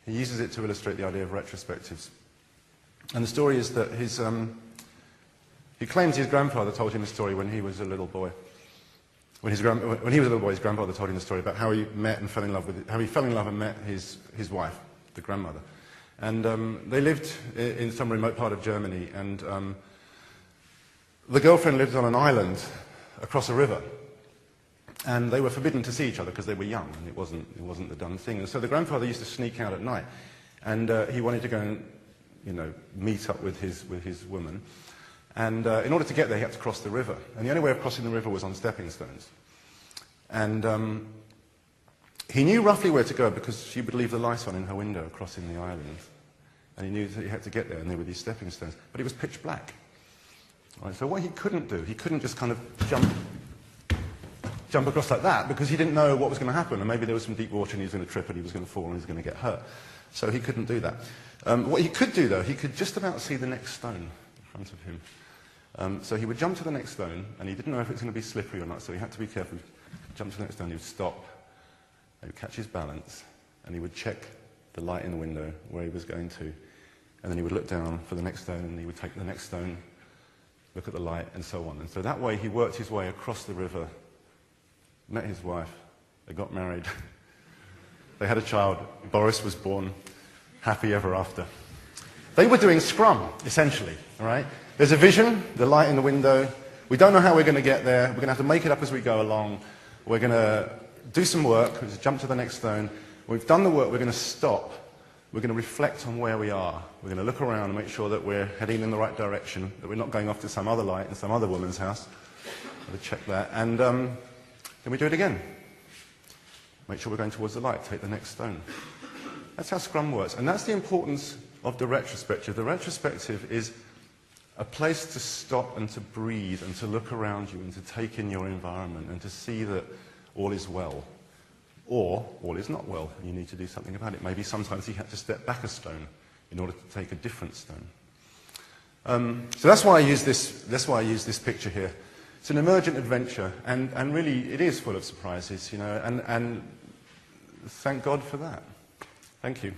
He uses it to illustrate the idea of retrospectives. And the story is that he claims his grandfather told him a story when he was a little boy. When he was a little boy, his grandfather told him the story about how he met and fell in love with, how he fell in love and met his wife, the grandmother. And they lived in some remote part of Germany, and the girlfriend lived on an island across a river. And they were forbidden to see each other because they were young, and it wasn't the done thing. And so the grandfather used to sneak out at night, and he wanted to go and, you know, meet up with his woman. And in order to get there, he had to cross the river. And the only way of crossing the river was on stepping stones. And he knew roughly where to go because she would leave the light on in her window crossing the island. And he knew that he had to get there, and there were these stepping stones. But it was pitch black. Right, so what he couldn't do, he couldn't just kind of jump across like that because he didn't know what was going to happen. And maybe there was some deep water and he was going to trip and he was going to fall and he was going to get hurt. So he couldn't do that. What he could do, though, he could just about see the next stone in front of him. So he would jump to the next stone, and he didn't know if it was going to be slippery or not, so he had to be careful. He'd jump to the next stone, he would stop, he would catch his balance, and he would check the light in the window where he was going to. And then he would look down for the next stone, and he would take the next stone, look at the light, and so on. And so that way he worked his way across the river, met his wife, they got married, they had a child, Boris was born, happy ever after. They were doing Scrum, essentially, all right? There's a vision, the light in the window. We don't know how we're going to get there. We're going to have to make it up as we go along. We're going to do some work, we're going to jump to the next stone. When we've done the work, we're going to stop. We're going to reflect on where we are. We're going to look around and make sure that we're heading in the right direction, that we're not going off to some other light in some other woman's house. We'll check that. And then we do it again. Make sure we're going towards the light, take the next stone. That's how Scrum works. And that's the importance of the retrospective. The retrospective is a place to stop and to breathe and to look around you and to take in your environment and to see that all is well. or all is not well, and you need to do something about it. Maybe sometimes he had to step back a stone in order to take a different stone. So that's why I use this. That's why I use this picture here. It's an emergent adventure, and really it is full of surprises, you know. And thank God for that. Thank you.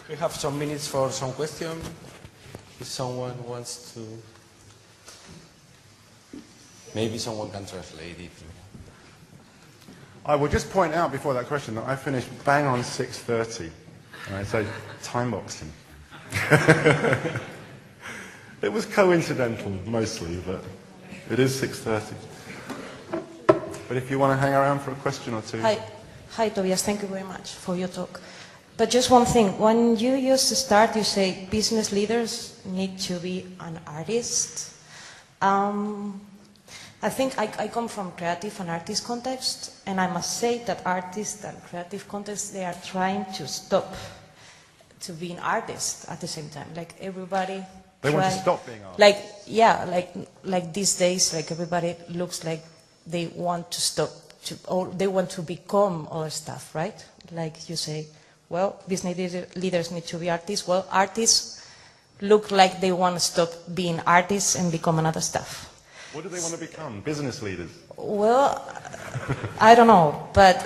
We have some minutes for some questions. If someone wants to, maybe someone can translate it. I will just point out before that question that I finished bang on 6:30. Right, so time boxing. It was coincidental mostly, but it is 6:30. But if you want to hang around for a question or two. Hi, Tobias. Thank you very much for your talk. But just one thing, when you used to start, you say business leaders need to be an artist. I think I come from creative and artist context, and I must say that artists and creative context, they are trying to stop to being artists at the same time. Like everybody. They want to stop being artists. Like, yeah, like these days, like everybody looks like they want to stop, or they want to become other stuff, right? Like you say, well, business leaders need to be artists. Well, artists look like they want to stop being artists and become another stuff. What do they want to become? Business leaders? Well, I don't know, but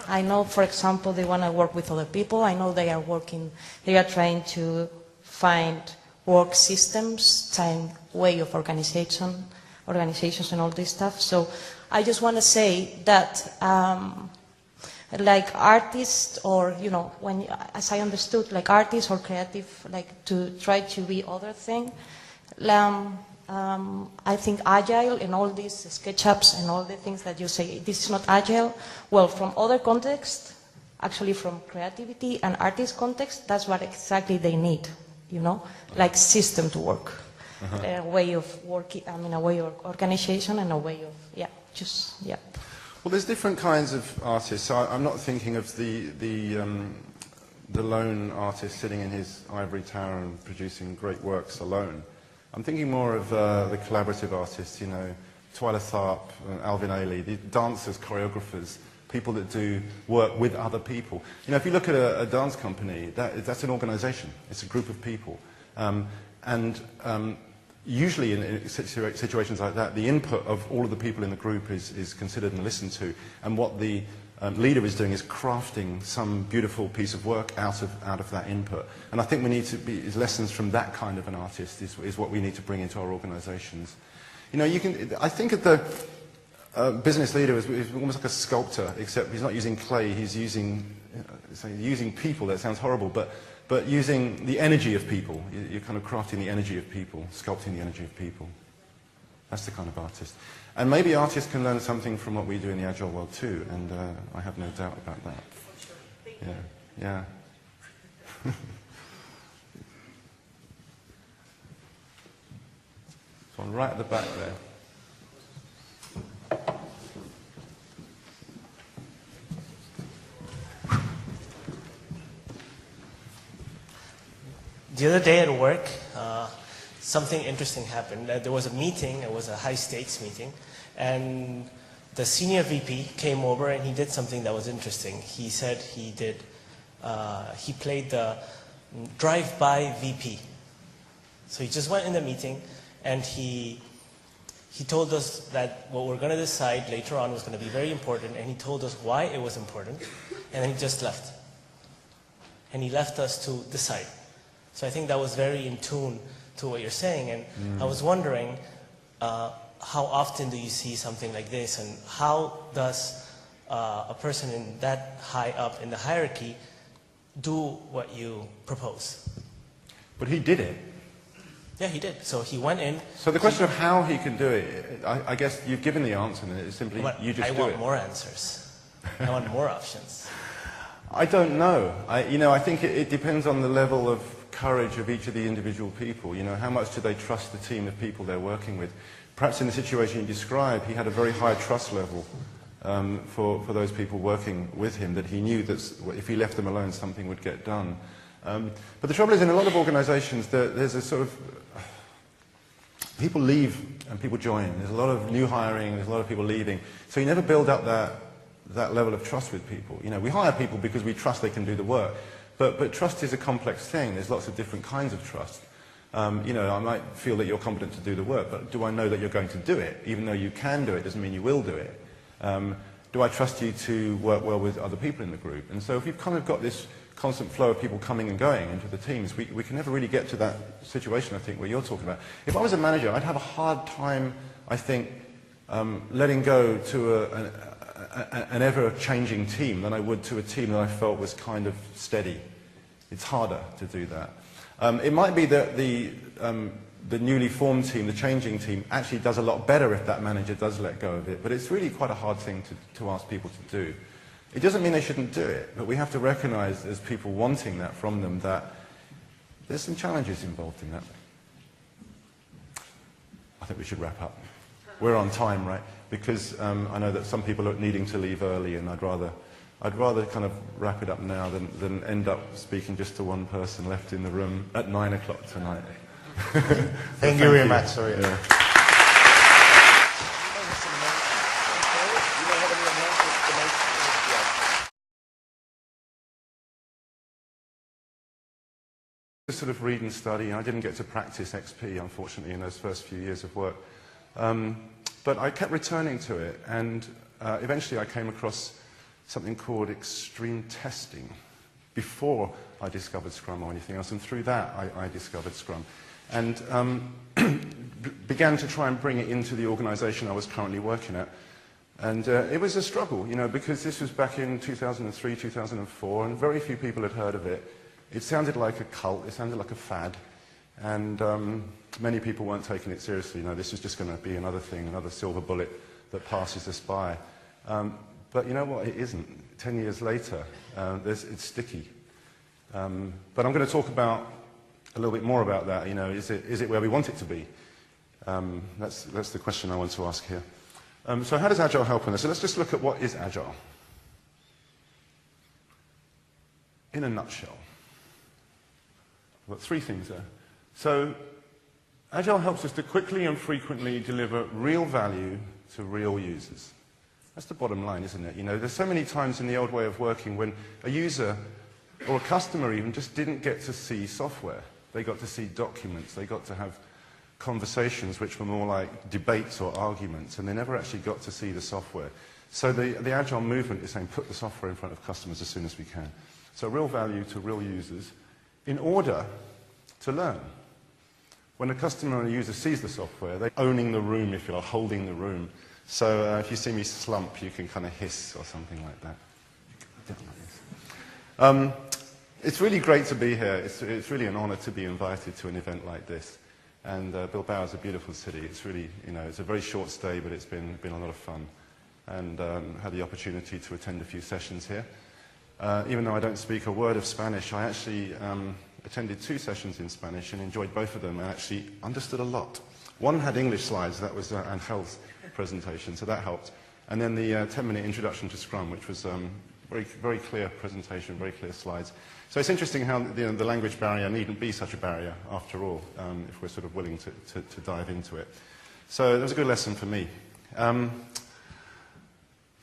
I know, for example, they want to work with other people. I know they are trying to find work systems, way of organizations and all this stuff. So I just want to say that like artists, or, you know, when, as I understood, like artists or creative, like to try to be other thing, I think agile and all these SketchUps and all the things that you say, this is not agile. Well, from other contexts, actually from creativity and artist context, that's what exactly they need, you know, like system to work, a way of working, I mean, a way of organization and a way of, Well, there's different kinds of artists. So I'm not thinking of the lone artist sitting in his ivory tower and producing great works alone. I'm thinking more of the collaborative artists, you know, Twyla Tharp, Alvin Ailey, the dancers, choreographers, people that do work with other people. You know, if you look at a dance company, that's an organization. It's a group of people. Usually in situations like that, the input of all of the people in the group is considered and listened to, and what the leader is doing is crafting some beautiful piece of work out of that input. And I think we need to lessons from that kind of an artist is what we need to bring into our organizations. You know, I think of the business leader is almost like a sculptor, except he's not using clay, he's using people. That sounds horrible, but using the energy of people. You're kind of crafting the energy of people, sculpting the energy of people. That's the kind of artist. And maybe artists can learn something from what we do in the Agile world too, and I have no doubt about that. Yeah. So I'm right at the back there. The other day at work, something interesting happened. There was a meeting, it was a high-stakes meeting, and the senior VP came over and he did something that was interesting. He said he played the drive-by VP. So he just went in the meeting and he told us that what we're going to decide later on was going to be very important, and he told us why it was important, and then he just left. And he left us to decide. So I think that was very in tune to what you're saying, and I was wondering how often do you see something like this, and how does a person in that high up in the hierarchy do what you propose? But he did it. Yeah, he did. So he went in. So the question of how he can do it, I guess you've given the answer, and it's simply you just do it. I want more answers. I want more options. I don't know. I think it depends on the level of courage of each of the individual people. How much do they trust the team of people they're working with? Perhaps in the situation you described, he had a very high trust level for those people working with him, that he knew that if he left them alone, something would get done. But the trouble is, in a lot of organizations, there's a sort of... people leave and people join. There's a lot of new hiring, there's a lot of people leaving. So you never build up that level of trust with people. We hire people because we trust they can do the work. But trust is a complex thing. There's lots of different kinds of trust. I might feel that you're competent to do the work, but do I know that you're going to do it? Even though you can do it, doesn't mean you will do it. Do I trust you to work well with other people in the group? And so if you've kind of got this constant flow of people coming and going into the teams, we can never really get to that situation, I think, where you're talking about. If I was a manager, I'd have a hard time, I think, letting go to an ever-changing team than I would to a team that I felt was kind of steady. It's harder to do that. It might be that the newly formed team, the changing team, actually does a lot better if that manager does let go of it, but it's really quite a hard thing to ask people to do. It doesn't mean they shouldn't do it, but we have to recognize as people wanting that from them that there's some challenges involved in that. I think we should wrap up. We're on time, right? Because I know that some people are needing to leave early, and I'd rather kind of wrap it up now than end up speaking just to one person left in the room at 9 o'clock tonight. Thank you very much. Sorry. Yeah. Sort of read and study. I didn't get to practice XP, unfortunately, in those first few years of work. But I kept returning to it, and eventually I came across something called extreme testing before I discovered Scrum or anything else, and through that I discovered Scrum. And began to try and bring it into the organization I was currently working at. And it was a struggle, because this was back in 2003, 2004, and very few people had heard of it. It sounded like a cult, it sounded like a fad, and many people weren't taking it seriously. This was just going to be another thing, another silver bullet that passes us by. But you know what, it isn't. 10 years later, it's sticky. But I'm going to talk about a little bit more about that. Is it where we want it to be? That's the question I want to ask here. So how does Agile help in this? So let's just look at what is Agile. In a nutshell. I've got 3 things there. So Agile helps us to quickly and frequently deliver real value to real users. That's the bottom line, isn't it? There's so many times in the old way of working when a user or a customer even just didn't get to see software. They got to see documents. They got to have conversations which were more like debates or arguments, and they never actually got to see the software. So the Agile movement is saying put the software in front of customers as soon as we can. So real value to real users in order to learn. When a customer and a user sees the software, they're owning the room, if you like, holding the room. So if you see me slump, you can kind of hiss or something like that. It's really great to be here. It's really an honor to be invited to an event like this. And Bilbao is a beautiful city. It's really, it's a very short stay, but it's been a lot of fun. And had the opportunity to attend a few sessions here. Even though I don't speak a word of Spanish, I actually attended 2 sessions in Spanish and enjoyed both of them and actually understood a lot. One had English slides, that was Angel's presentation, so that helped. And then the 10-minute introduction to Scrum, which was very, very clear presentation, very clear slides. So it's interesting how the language barrier needn't be such a barrier after all, if we're sort of willing to dive into it. So that was a good lesson for me.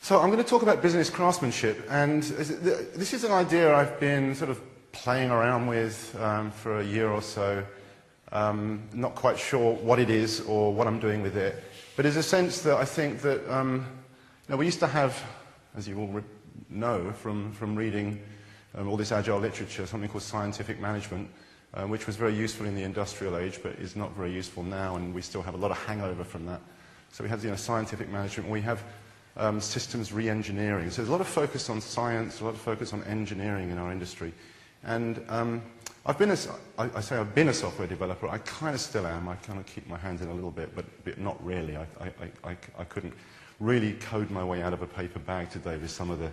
So I'm going to talk about business craftsmanship, and this is an idea I've been sort of playing around with for a year or so. Not quite sure what it is or what I'm doing with it, but there's a sense that I think that we used to have, as you all know from reading all this Agile literature, something called scientific management, which was very useful in the industrial age, but is not very useful now, and we still have a lot of hangover from that. So we have scientific management. We have systems re-engineering. So there's a lot of focus on science, a lot of focus on engineering in our industry. And I've been a software developer. I kind of still am. I kind of keep my hands in a little bit, but not really. I couldn't really code my way out of a paper bag today with some of the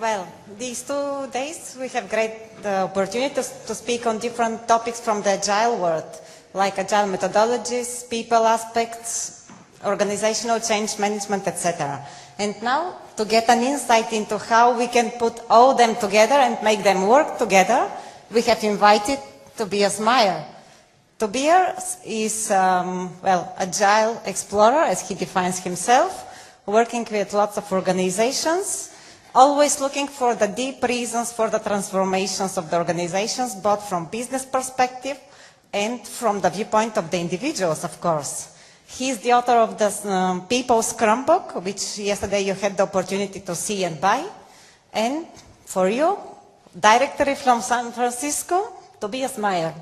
Well, these 2 days we have great opportunity to speak on different topics from the Agile world, like Agile methodologies, people aspects, organizational change management, etc. And now, to get an insight into how we can put all them together and make them work together, we have invited Tobias Meyer. Tobias is, Agile explorer, as he defines himself, working with lots of organizations, always looking for the deep reasons for the transformations of the organizations, both from business perspective and from the viewpoint of the individuals, of course. He is the author of the People Scrum book, which yesterday you had the opportunity to see and buy. And for you, directly from San Francisco, Tobias Meyer.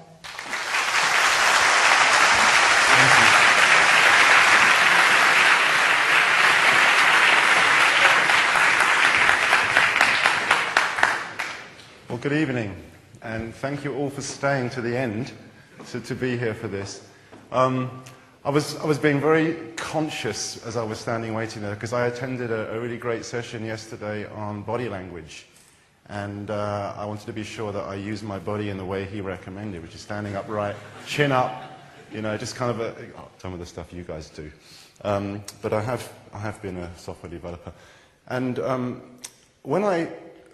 Well, good evening, and thank you all for staying to the end to be here for this. I was being very conscious as I was standing waiting there, because I attended a really great session yesterday on body language, and I wanted to be sure that I used my body in the way he recommended, which is standing upright, chin up, just kind of some of the stuff you guys do. But I have been a software developer, and when I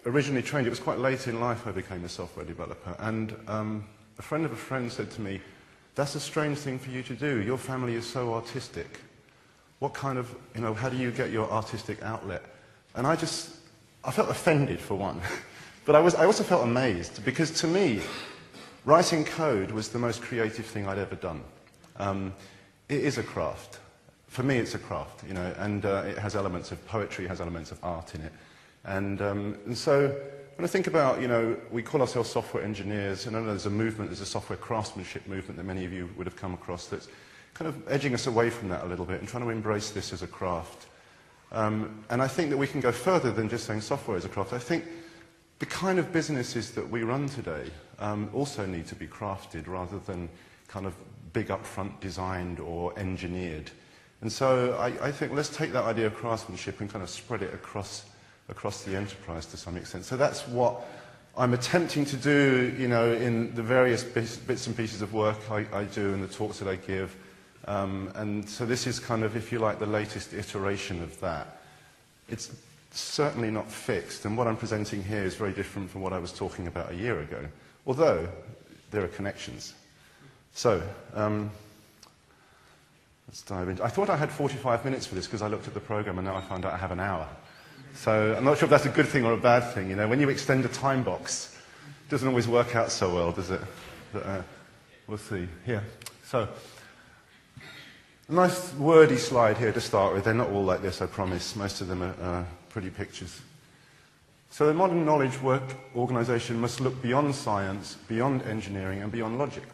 originally trained, it was quite late in life I became a software developer, and a friend of a friend said to me, "That's a strange thing for you to do. Your family is so artistic. What kind of, how do you get your artistic outlet?" And I felt offended for one, but I also felt amazed, because to me, writing code was the most creative thing I'd ever done. It is a craft. For me, it's a craft, and it has elements of poetry, it has elements of art in it. And so when I think about, we call ourselves software engineers, and I know there's a movement, there's a software craftsmanship movement that many of you would have come across that's kind of edging us away from that a little bit and trying to embrace this as a craft. And I think that we can go further than just saying software is a craft. I think the kind of businesses that we run today also need to be crafted rather than kind of big upfront designed or engineered. And so I think let's take that idea of craftsmanship and kind of spread it across the enterprise to some extent. So that's what I'm attempting to do, in the various bits and pieces of work I do and the talks that I give. And so this is kind of, if you like, the latest iteration of that. It's certainly not fixed, and what I'm presenting here is very different from what I was talking about a year ago, although there are connections. So, let's dive in. I thought I had 45 minutes for this because I looked at the program and now I found out I have an hour. So I'm not sure if that's a good thing or a bad thing. When you extend a time box, it doesn't always work out so well, does it? But, we'll see. Here. So, a nice wordy slide here to start with. They're not all like this, I promise. Most of them are pretty pictures. So the modern knowledge work organization must look beyond science, beyond engineering, and beyond logic.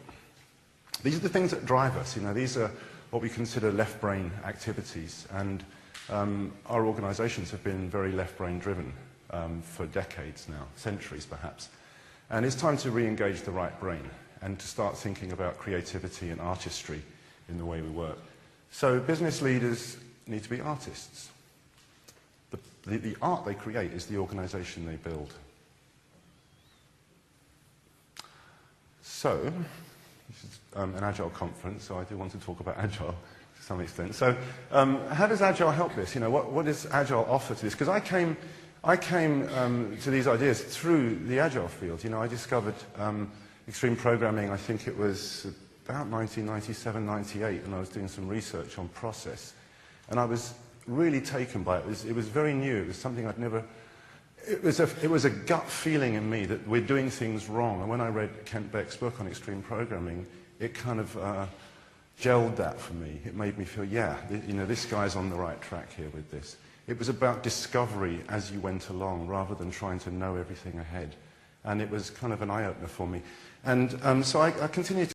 These are the things that drive us. These are what we consider left-brain activities, and our organizations have been very left-brain driven for decades now, centuries perhaps. And it's time to re-engage the right brain and to start thinking about creativity and artistry in the way we work. So business leaders need to be artists. The art they create is the organization they build. So, this is an Agile conference, so I do want to talk about Agile to some extent. So, how does Agile help this? What does Agile offer to this? Because I came to these ideas through the Agile field. I discovered extreme programming, I think it was about 1997, 98, and I was doing some research on process. And I was really taken by it. It was very new. It was something I'd never... It was a gut feeling in me that we're doing things wrong. And when I read Kent Beck's book on extreme programming, it kind of gelled that for me. It made me feel, yeah, this guy's on the right track here with this. It was about discovery as you went along, rather than trying to know everything ahead. And it was kind of an eye-opener for me. And so I continued to